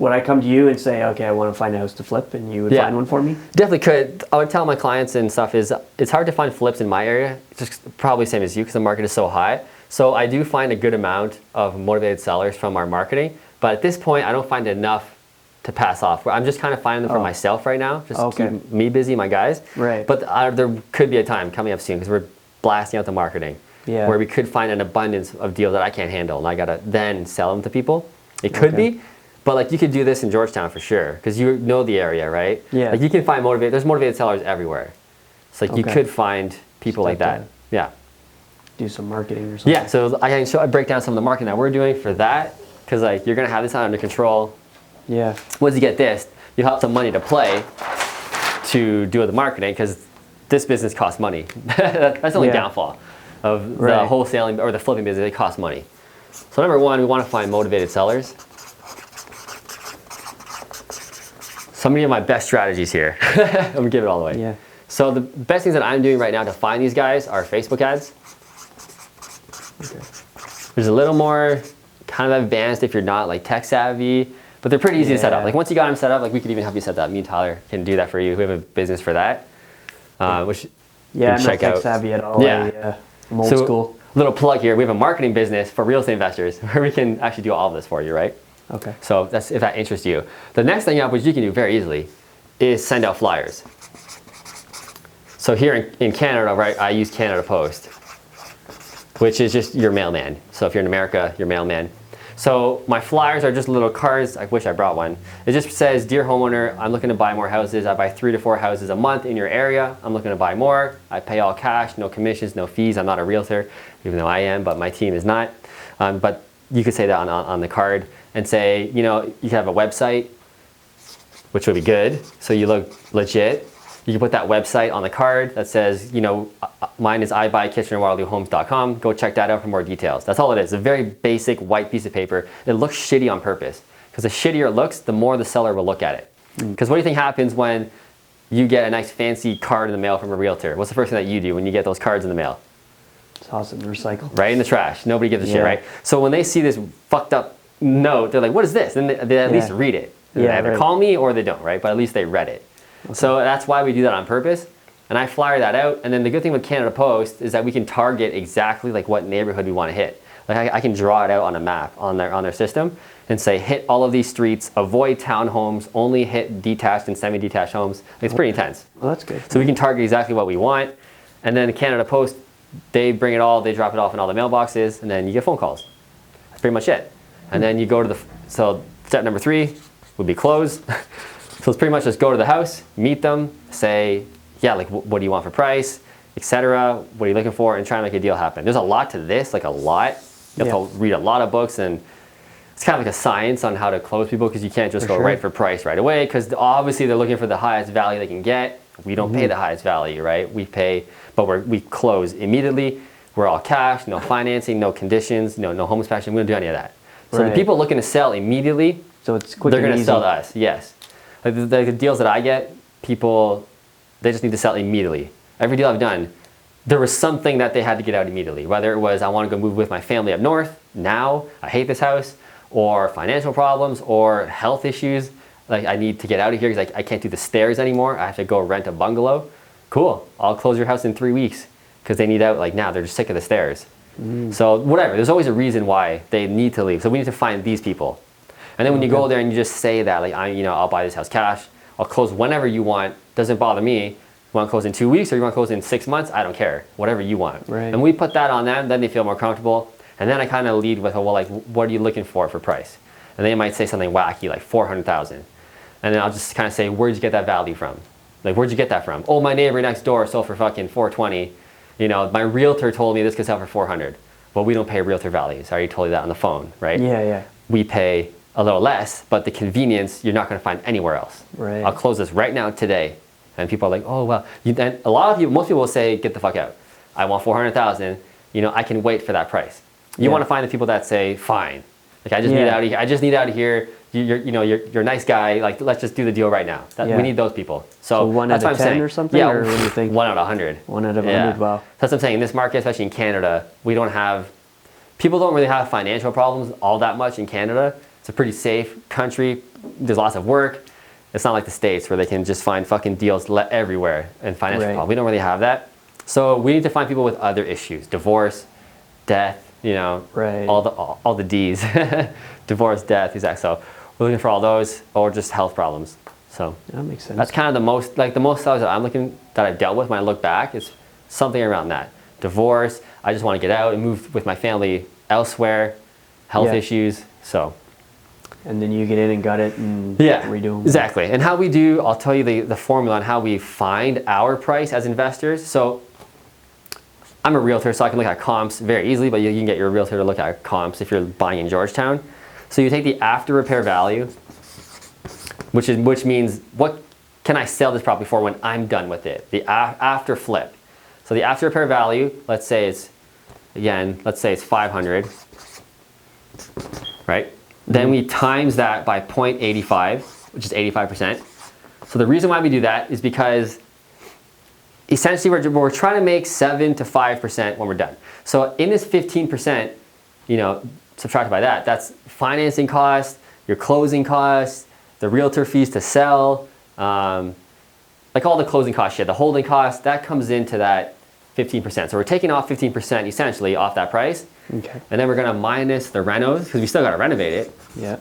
Speaker 2: Would I come to you and say, okay, I want to find a house to flip, and you would find one for me?
Speaker 1: Definitely could. I would tell my clients and stuff is it's hard to find flips in my area. It's just probably the same as you because the market is so high. So I do find a good amount of motivated sellers from our marketing, but at this point, I don't find enough to pass off. I'm just kind of finding them for myself right now, just to keep me busy, my guys.
Speaker 2: Right.
Speaker 1: But there could be a time coming up soon because we're blasting out the marketing where we could find an abundance of deals that I can't handle, and I gotta then sell them to people. It could be. But like you could do this in Georgetown for sure, because you know the area, right?
Speaker 2: Yeah.
Speaker 1: Like you can find there's motivated sellers everywhere. So like you could find people like that. Yeah.
Speaker 2: Do some marketing or something.
Speaker 1: Yeah. So I break down some of the marketing that we're doing for that, because like you're gonna have this under control.
Speaker 2: Yeah.
Speaker 1: Once you get this, you have some money to play to do the marketing, because this business costs money. That's the only downfall of the wholesaling or the flipping business. It costs money. So number one, we want to find motivated sellers. So I'm gonna give my best strategies here. I'm gonna give it all away.
Speaker 2: Yeah.
Speaker 1: So the best things that I'm doing right now to find these guys are Facebook ads. Okay. There's a little more kind of advanced if you're not like tech savvy, but they're pretty easy to set up. Like once you got them set up, like we could even help you set that up. Me and Tyler can do that for you. We have a business for that. Which
Speaker 2: I'm not tech savvy at all.
Speaker 1: Yeah.
Speaker 2: I'm old school.
Speaker 1: Little plug here. We have a marketing business for real estate investors where we can actually do all of this for you, right?
Speaker 2: Okay.
Speaker 1: So that's if that interests you. The next thing up, which you can do very easily, is send out flyers. So here in Canada, right, I use Canada Post, which is just your mailman. So if you're in America, your mailman. So my flyers are just little cards. I wish I brought one. It just says, dear homeowner, I'm looking to buy more houses. I buy 3 to 4 houses a month in your area. I'm looking to buy more. I pay all cash, no commissions, no fees. I'm not a realtor, even though I am, but my team is not. But you could say that on the card and say, you know, you can have a website, which would be good. So you look legit. You can put that website on the card that says, you know, mine is ibuyKitchener-Waterloohomes.com. Go check that out for more details. That's all it is. It's a very basic white piece of paper. It looks shitty on purpose because the shittier it looks, the more the seller will look at it. Because what do you think happens when you get a nice fancy card in the mail from a realtor? What's the first thing that you do when you get those cards in the mail?
Speaker 2: Toss it and recycle.
Speaker 1: Right in the trash. Nobody gives a shit, right? So when they see this fucked up note, they're like, what is this? And they at least read it. They either call me or they don't, right? But at least they read it. Okay. So that's why we do that on purpose. And I flyer that out. And then the good thing with Canada Post is that we can target exactly like what neighborhood we want to hit. Like I can draw it out on a map on their system and say, hit all of these streets, avoid townhomes, only hit detached and semi-detached homes. It's pretty intense.
Speaker 2: Well, that's good.
Speaker 1: So we can target exactly what we want. And then the Canada Post, they bring it all, they drop it off in all the mailboxes, and then you get phone calls. That's pretty much it. And then you go to so step number 3 would be close. So it's pretty much just go to the house, meet them, say, yeah, like what do you want for price, etc. What are you looking for, and try and make a deal happen. There's a lot to this, like a lot. You have to read a lot of books, and it's kind of like a science on how to close people because you can't just go right for price right away because obviously they're looking for the highest value they can get. We don't pay the highest value, right? We pay, but we close immediately. We're all cash, no financing, no conditions, no home inspection. We don't do any of that. So the people looking to sell immediately,
Speaker 2: so it's quick
Speaker 1: they're going to sell to us, yes. Like the deals that I get, people, they just need to sell immediately. Every deal I've done, there was something that they had to get out immediately. Whether it was, I want to go move with my family up north, now, I hate this house, or financial problems, or health issues. Like I need to get out of here because I can't do the stairs anymore. I have to go rent a bungalow. Cool, I'll close your house in 3 weeks because they need out like now, they're just sick of the stairs. So whatever, there's always a reason why they need to leave. So we need to find these people. And then when you go there and you just say that, like, I'll buy this house cash, I'll close whenever you want, doesn't bother me. You want to close in 2 weeks or you want to close in 6 months, I don't care, whatever you want. And we put that on them, then they feel more comfortable. And then I kind of lead with, well, like, what are you looking for price? And they might say something wacky, like 400,000. And then I'll just kind of say, where'd you get that value from? Like, where'd you get that from? Oh, my neighbor next door sold for fucking 420. You know, my realtor told me this could sell for 400. Well, we don't pay realtor values. I already told you that on the phone, right? We pay a little less, but the convenience you're not going to find anywhere else. I'll close this right now today. And people are like, oh, well, and a lot of people, most people will say, get the fuck out. I want 400,000. You know, I can wait for that price. You want to find the people that say, fine. Like, I just need out of here. I just need out of here. You're a nice guy. Like, let's just do the deal right now. We need those people. So
Speaker 2: 1 out of 10 or something?
Speaker 1: Yeah,
Speaker 2: or what do you think?
Speaker 1: 1 out of 100.
Speaker 2: 1 out of 100, wow.
Speaker 1: That's what I'm saying. In this market, especially in Canada, people don't really have financial problems all that much in Canada. It's a pretty safe country. There's lots of work. It's not like the States where they can just find fucking deals everywhere and financial problems. We don't really have that. So we need to find people with other issues. Divorce, death, all the D's. Divorce, death, exactly. So we're looking for all those, or just health problems. So
Speaker 2: that makes sense.
Speaker 1: That's kind of the most sellers that I've dealt with when I look back is something around that. Divorce, I just want to get out and move with my family elsewhere, health issues, so.
Speaker 2: And then you get in and gut it and redo them.
Speaker 1: Exactly. And how we do, I'll tell you the formula on how we find our price as investors. So I'm a realtor, so I can look at comps very easily, but you can get your realtor to look at comps if you're buying in Georgetown. So you take the after repair value, which means what can I sell this property for when I'm done with it? The after flip. So the after repair value, let's say it's 500, right? Then we times that by 0.85, which is 85%. So the reason why we do that is because essentially we're trying to make 7 to 5% when we're done. So in this 15%, subtracted by that, that's financing costs, your closing costs, the realtor fees to sell, like all the closing cost shit, the holding costs, that comes into that 15%. So we're taking off 15% essentially off that price.
Speaker 2: Okay.
Speaker 1: And then we're going to minus the renos because we still got to renovate it.
Speaker 2: Yeah.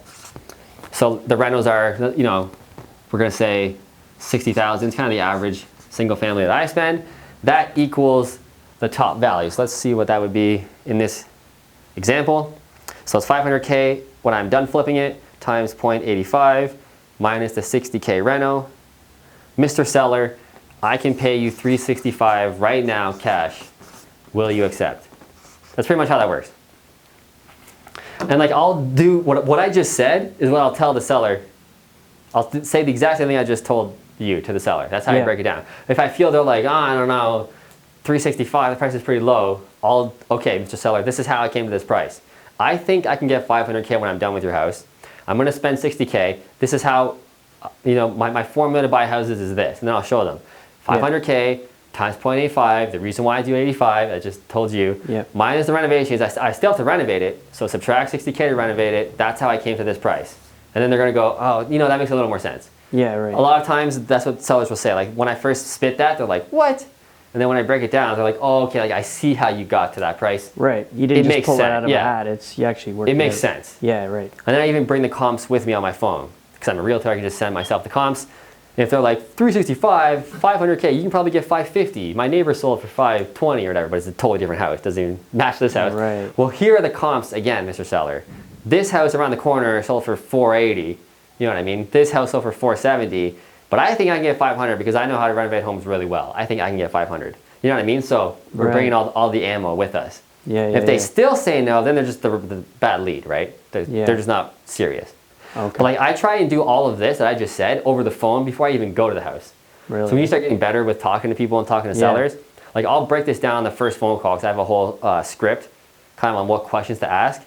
Speaker 1: So the renos are, we're going to say 60,000 is kind of the average single family that I spend. That equals the top value. So let's see what that would be in this example. So it's 500K when I'm done flipping it times 0.85 minus the 60K reno. Mr. Seller, I can pay you $365 right now cash. Will you accept? That's pretty much how that works. And like I'll do what I just said is what I'll tell the seller. I'll say the exact same thing I just told you to the seller. That's how I break it down. If I feel they're like, oh, I don't know, 365, the price is pretty low. Okay, Mr. Seller, this is how I came to this price. I think I can get 500K when I'm done with your house. I'm gonna spend 60K. This is how, my formula to buy houses is this. And then I'll show them. 500K times 0.85, the reason why I do 85, I just told you, minus the renovations, I still have to renovate it, so subtract 60K to renovate it, that's how I came to this price. And then they're gonna go, oh, that makes a little more sense.
Speaker 2: Yeah, right.
Speaker 1: A lot of times, that's what sellers will say. Like, when I first spit that, they're like, what? And then when I break it down, they're like, oh, okay, like I see how you got to that price.
Speaker 2: Right, you didn't just pull that out of a hat, you actually worked it.
Speaker 1: It makes sense.
Speaker 2: Yeah, right.
Speaker 1: And then I even bring the comps with me on my phone. Because I'm a realtor, I can just send myself the comps. And if they're like 365, 500K, you can probably get 550. My neighbor sold for 520 or whatever, but it's a totally different house. Doesn't even match this house.
Speaker 2: Right.
Speaker 1: Well, here are the comps again, Mr. Seller. This house around the corner sold for 480. You know what I mean? This house sold for 470. But I think I can get 500 because I know how to renovate homes really well. I think I can get 500. You know what I mean? So we're bringing all the ammo with us. If they still say no, then they're just the bad lead, right? They're just not serious.
Speaker 2: Okay.
Speaker 1: But like I try and do all of this that I just said over the phone before I even go to the house.
Speaker 2: Really?
Speaker 1: So when you start getting better with talking to people and talking to sellers, like I'll break this down on the first phone call because I have a whole script kind of on what questions to ask.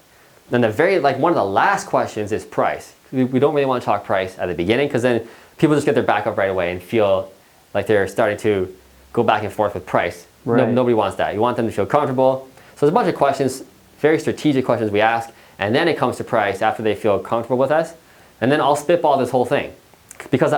Speaker 1: Then one of the last questions is price. We don't really want to talk price at the beginning because then people just get their back up right away and feel like they're starting to go back and forth with price.
Speaker 2: Right.
Speaker 1: Nobody wants that. You want them to feel comfortable. So there's a bunch of questions, very strategic questions we ask, and then it comes to price after they feel comfortable with us. And then I'll spitball this whole thing. Because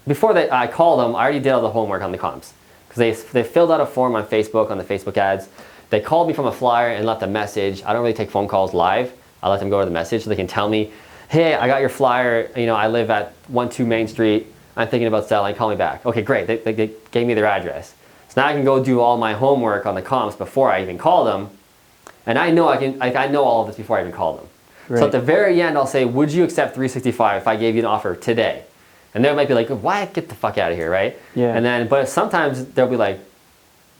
Speaker 1: before I call them, I already did all the homework on the comps. Because they filled out a form on Facebook, on the Facebook ads. They called me from a flyer and left a message. I don't really take phone calls live. I let them go to the message so they can tell me, hey, I got your flyer. I live at 12 Main Street. I'm thinking about selling. Call me back. Okay, great. They gave me their address. So now I can go do all my homework on the comps before I even call them. And I know I know all of this before I even call them. Right. So at the very end, I'll say, would you accept 365 if I gave you an offer today? And they might be like, why? Get the fuck out of here, right?
Speaker 2: Yeah.
Speaker 1: And then, but sometimes they'll be like,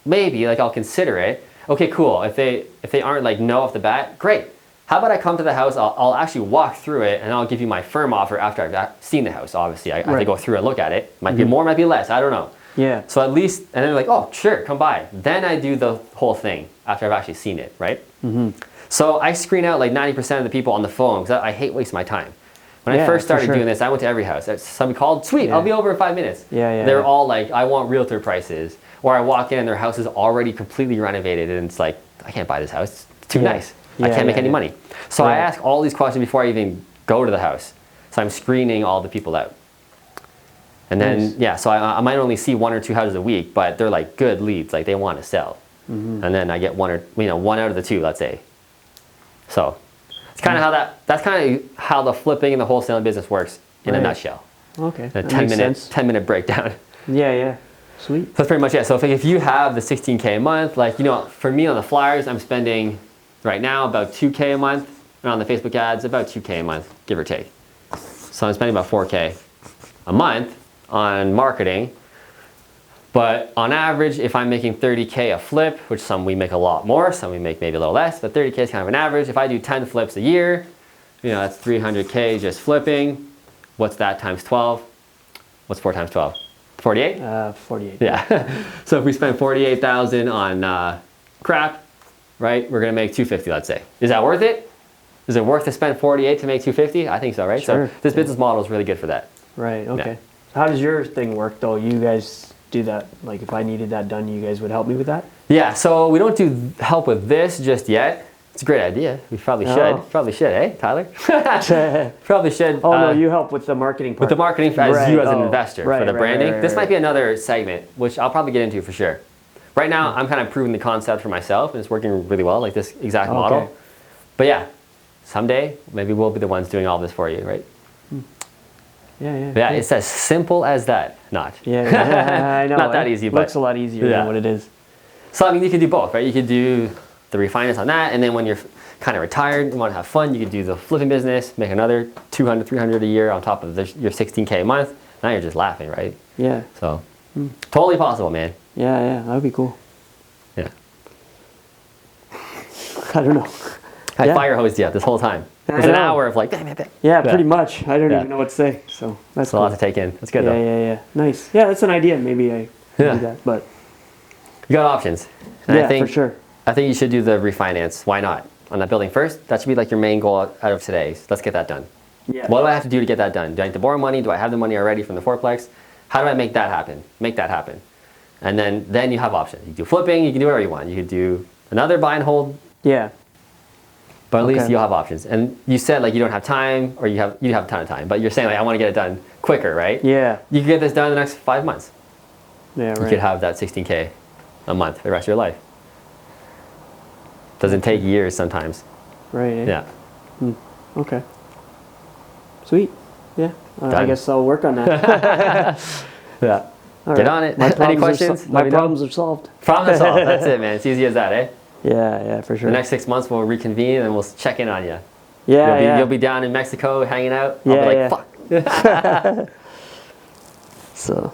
Speaker 1: maybe, like I'll consider it. Okay, cool. If they aren't like no off the bat, great. How about I come to the house, I'll actually walk through it and I'll give you my firm offer after I've seen the house, obviously. I have to go through and look at it. Might be more, might be less, I don't know.
Speaker 2: Yeah.
Speaker 1: So at least, and then they're like, oh, sure, come by. Then I do the whole thing after I've actually seen it, right? Mm-hmm. So I screen out like 90% of the people on the phone because I hate wasting my time. When I first started doing this, I went to every house. Somebody called, sweet, I'll be over in 5 minutes. They're all like, I want realtor prices. Or I walk in and their house is already completely renovated and it's like, I can't buy this house, it's too nice. I can't make any money. So I ask all these questions before I even go to the house. So I'm screening all the people out. And then, so I might only see 1 or 2 houses a week, but they're like good leads, like they want to sell. Mm-hmm. And then I get one out of the 2, let's say. So it's kind of that's kind of how the flipping and the wholesaling business works in a nutshell.
Speaker 2: Okay.
Speaker 1: A 10-minute breakdown.
Speaker 2: Yeah. Sweet.
Speaker 1: So that's pretty much it. So if you have the 16K a month, like, for me on the flyers, I'm spending right now about 2K a month. And on the Facebook ads, about 2K a month, give or take. So I'm spending about 4K a month on marketing. But on average, if I'm making 30K a flip, which some we make a lot more, some we make maybe a little less, but 30K is kind of an average. If I do 10 flips a year, that's 300K just flipping. What's that times 12? What's 4 times 12? 48?
Speaker 2: 48.
Speaker 1: Yeah. So if we spend 48,000 on crap, right, we're gonna make 250, let's say. Is that worth it? Is it worth to spend 48 to make 250? I think so, right?
Speaker 2: Sure.
Speaker 1: So this business model is really good for that.
Speaker 2: Right, okay.
Speaker 1: Yeah.
Speaker 2: How does your thing work though? You guys do that, like if I needed that done, you guys would help me with that?
Speaker 1: Yeah, so we don't do help with this just yet. It's a great idea. We probably should. Probably should, eh, Tyler? Probably should.
Speaker 2: Oh, no, you help with the marketing part.
Speaker 1: With the marketing as you as an investor for the branding.
Speaker 2: Right,
Speaker 1: this might be another segment, which I'll probably get into for sure. Right now, I'm kind of proving the concept for myself, and it's working really well, like this exact model. But yeah, someday, maybe we'll be the ones doing all this for you, right? Yeah, it's as simple as that. Not.
Speaker 2: Yeah, I know.
Speaker 1: Not that easy,
Speaker 2: it
Speaker 1: but
Speaker 2: looks a lot easier than what it is.
Speaker 1: So, I mean, you could do both, right? You could do the refinance on that, and then when you're kind of retired and want to have fun, you could do the flipping business, make another 200, 300 a year on top of your 16K a month. Now you're just laughing, right?
Speaker 2: Yeah.
Speaker 1: So, totally possible, man.
Speaker 2: Yeah, that would be cool.
Speaker 1: Yeah.
Speaker 2: I don't know.
Speaker 1: I fire hosed you this whole time. It was an hour of like, bang, bang, bang.
Speaker 2: Yeah, pretty much. I don't even know what to say. So that's
Speaker 1: cool. A lot to take in. That's good though.
Speaker 2: Yeah. Nice. Yeah, that's an idea. Maybe I do that. But
Speaker 1: you got options. And
Speaker 2: I think, for sure.
Speaker 1: I think you should do the refinance. Why not? On that building first. That should be like your main goal out of today. Let's get that done.
Speaker 2: Yeah.
Speaker 1: What do I have to do to get that done? Do I need to borrow money? Do I have the money already from the fourplex? How do I make that happen? Make that happen. And then you have options. You can do flipping. You can do whatever you want. You could do another buy and hold.
Speaker 2: Yeah.
Speaker 1: But at least you'll have options. And you said like you don't have time, or you have a ton of time. But you're saying like I want to get it done quicker, right?
Speaker 2: Yeah.
Speaker 1: You can get this done in the next 5 months.
Speaker 2: Yeah, right.
Speaker 1: You could have that 16K a month for the rest of your life. Doesn't take years sometimes.
Speaker 2: Right. Eh?
Speaker 1: Yeah.
Speaker 2: Okay. Sweet. Yeah. I guess I'll work on that.
Speaker 1: Yeah.
Speaker 2: All
Speaker 1: Get
Speaker 2: right.
Speaker 1: on it. Any questions?
Speaker 2: My problems are solved.
Speaker 1: Problems are solved. That's it, man. It's easy as that, eh?
Speaker 2: Yeah, for sure.
Speaker 1: The next 6 months we'll reconvene and we'll check in on you.
Speaker 2: Yeah,
Speaker 1: You'll be down in Mexico hanging out. I'll be like, fuck.
Speaker 2: So.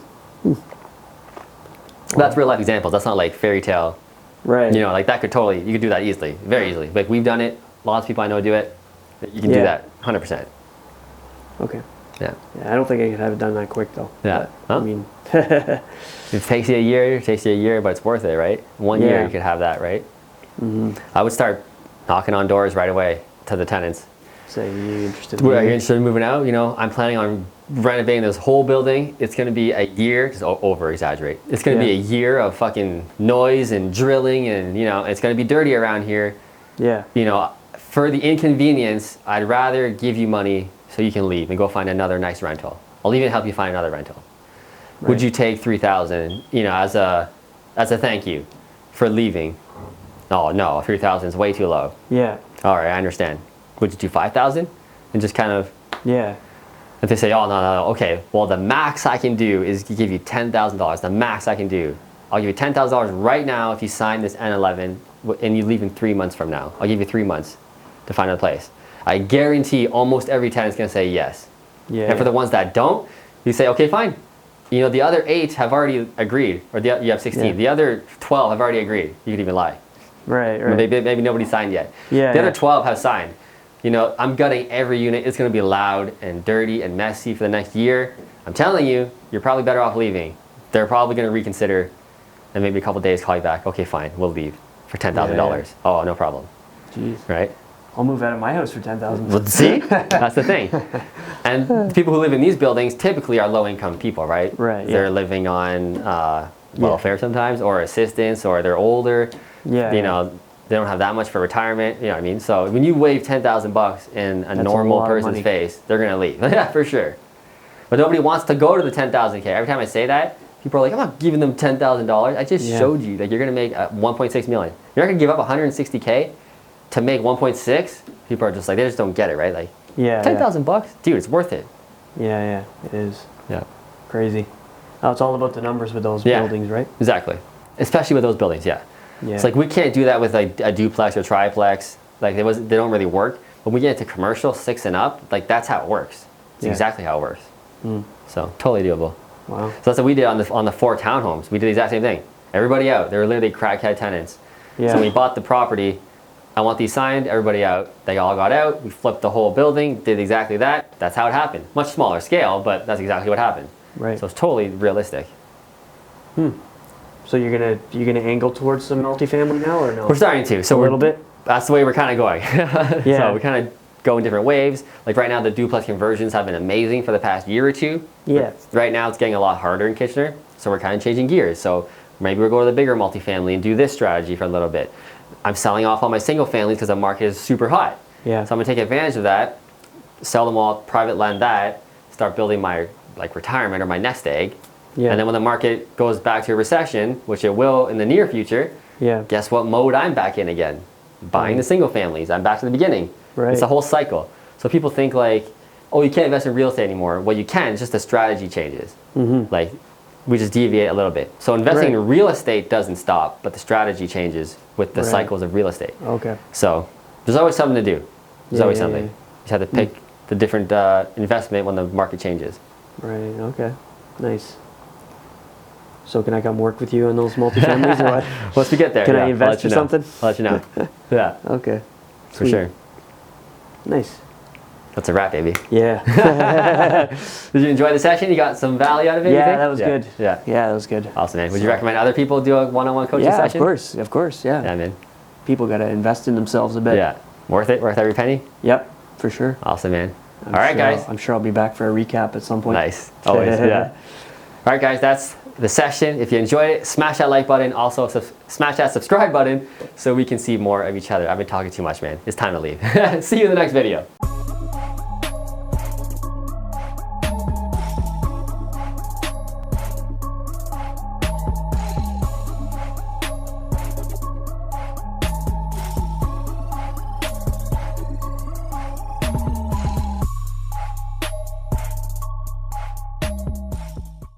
Speaker 1: That's real life examples. That's not like fairy tale.
Speaker 2: Right.
Speaker 1: You know, like that you could do that easily, very easily. Like we've done it. Lots of people I know do it. You can do that 100%.
Speaker 2: Okay.
Speaker 1: Yeah.
Speaker 2: I don't think I could have it done that quick though.
Speaker 1: Yeah.
Speaker 2: But, I mean.
Speaker 1: It takes you a year, but it's worth it, right? 1 year you could have that, right? Mm-hmm. I would start knocking on doors right away to the tenants.
Speaker 2: Say, you interested?
Speaker 1: Are you interested in moving out? You know, I'm planning on renovating this whole building. It's going to be a year, just over exaggerate. It's going to be a year of fucking noise and drilling, and you know, it's going to be dirty around here.
Speaker 2: Yeah.
Speaker 1: You know, for the inconvenience, I'd rather give you money so you can leave and go find another nice rental. I'll even help you find another rental. Right. Would you take $3,000, you know, as a thank you for leaving? Oh no, 3,000 is way too low.
Speaker 2: Yeah.
Speaker 1: All right, I understand. Would you do 5,000? And just kind of.
Speaker 2: Yeah.
Speaker 1: If they say, oh no, okay, well the max I can do is give you $10,000. The max I can do. I'll give you $10,000 right now if you sign this N11 and you leave in 3 months from now. I'll give you 3 months to find a place. I guarantee almost every tenant's gonna say yes.
Speaker 2: Yeah.
Speaker 1: And for the ones that don't, you say, okay, fine. You know, the other 8 have already agreed, or you have 16. Yeah. The other 12 have already agreed. You could even lie.
Speaker 2: Right.
Speaker 1: Maybe nobody signed yet.
Speaker 2: Yeah.
Speaker 1: The other 12 have signed. You know, I'm gutting every unit. It's going to be loud and dirty and messy for the next year. I'm telling you, you're probably better off leaving. They're probably going to reconsider, and maybe a couple days call you back. Okay, fine, we'll leave for $10,000. Yeah. Oh, no problem.
Speaker 2: Jeez.
Speaker 1: Right?
Speaker 2: I'll move out of my house for $10,000.
Speaker 1: Well, see, that's the thing. And the people who live in these buildings typically are low-income people, right?
Speaker 2: Right.
Speaker 1: They're living on welfare sometimes, or assistance, or they're older.
Speaker 2: Yeah.
Speaker 1: You know, they don't have that much for retirement. You know what I mean? So when you wave $10,000 in a normal person's face, they're gonna leave. Yeah, for sure. But nobody wants to go to the $10,000K. Every time I say that, people are like, I'm not giving them $10,000. I just showed you that you're gonna make 1.6 million. You're not gonna give up 160K to make 1.6. People are just like, they just don't get it, right? Like, $10,000, dude, it's worth it.
Speaker 2: Yeah, it is.
Speaker 1: Yeah.
Speaker 2: Crazy. Oh, it's all about the numbers with those buildings, right?
Speaker 1: Exactly. Especially with those buildings, yeah. It's like we can't do that with like a duplex or triplex. Like they don't really work. When we get into commercial 6 and up, like that's how it works. It's exactly how it works. So totally doable.
Speaker 2: Wow.
Speaker 1: So that's what we did on the 4 townhomes. We did the exact same thing. Everybody out. They were literally crackhead tenants. Yeah. So when we bought the property, I want these signed. Everybody out. They all got out. We flipped the whole building. Did exactly that. That's how it happened. Much smaller scale, but that's exactly what happened.
Speaker 2: Right.
Speaker 1: So it's totally realistic.
Speaker 2: So you're gonna angle towards some multifamily now, or no?
Speaker 1: We're starting to. So
Speaker 2: a little bit.
Speaker 1: That's the way we're kind of going.
Speaker 2: Yeah.
Speaker 1: So we kind of go in different waves. Like right now, the duplex conversions have been amazing for the past year or two.
Speaker 2: Yeah.
Speaker 1: Right now, it's getting a lot harder in Kitchener. So we're kind of changing gears. So maybe we'll go to the bigger multifamily and do this strategy for a little bit. I'm selling off all my single families because the market is super hot.
Speaker 2: Yeah.
Speaker 1: So I'm gonna take advantage of that, sell them all, private land that, start building my like retirement or my nest egg. Yeah. And then when the market goes back to a recession, which it will in the near future, guess what mode I'm back in again? Buying the single families. I'm back to the beginning.
Speaker 2: Right.
Speaker 1: It's a whole cycle. So people think like, oh, you can't invest in real estate anymore. Well, you can, it's just the strategy changes. Like, we just deviate a little bit. So investing in real estate doesn't stop, but the strategy changes with the cycles of real estate.
Speaker 2: Okay.
Speaker 1: So there's always something to do. There's always something. You just have to pick the different investment when the market changes.
Speaker 2: Right, okay. Nice. So can I come work with you on those multifamilies or what?
Speaker 1: Once we get there,
Speaker 2: can I invest or something?
Speaker 1: I'll let you know. Yeah.
Speaker 2: Okay.
Speaker 1: For sure.
Speaker 2: Nice.
Speaker 1: That's a wrap, baby.
Speaker 2: Yeah.
Speaker 1: Did you enjoy the session? You got some value out of it?
Speaker 2: Yeah, that was good.
Speaker 1: Yeah.
Speaker 2: Yeah, that was good.
Speaker 1: Awesome, man. Would you recommend other people do a one-on-one coaching session?
Speaker 2: Yeah, of course, yeah.
Speaker 1: Yeah, man.
Speaker 2: People got to invest in themselves a bit.
Speaker 1: Yeah. Worth it? Worth every penny?
Speaker 2: Yep, for sure.
Speaker 1: Awesome, man. All right, guys.
Speaker 2: I'm sure I'll be back for a recap at some point.
Speaker 1: Nice. Always, yeah. All right, guys, that's the session. If you enjoyed it, smash that like button. Also, smash that subscribe button so we can see more of each other. I've been talking too much, man. It's time to leave. See you in the next video.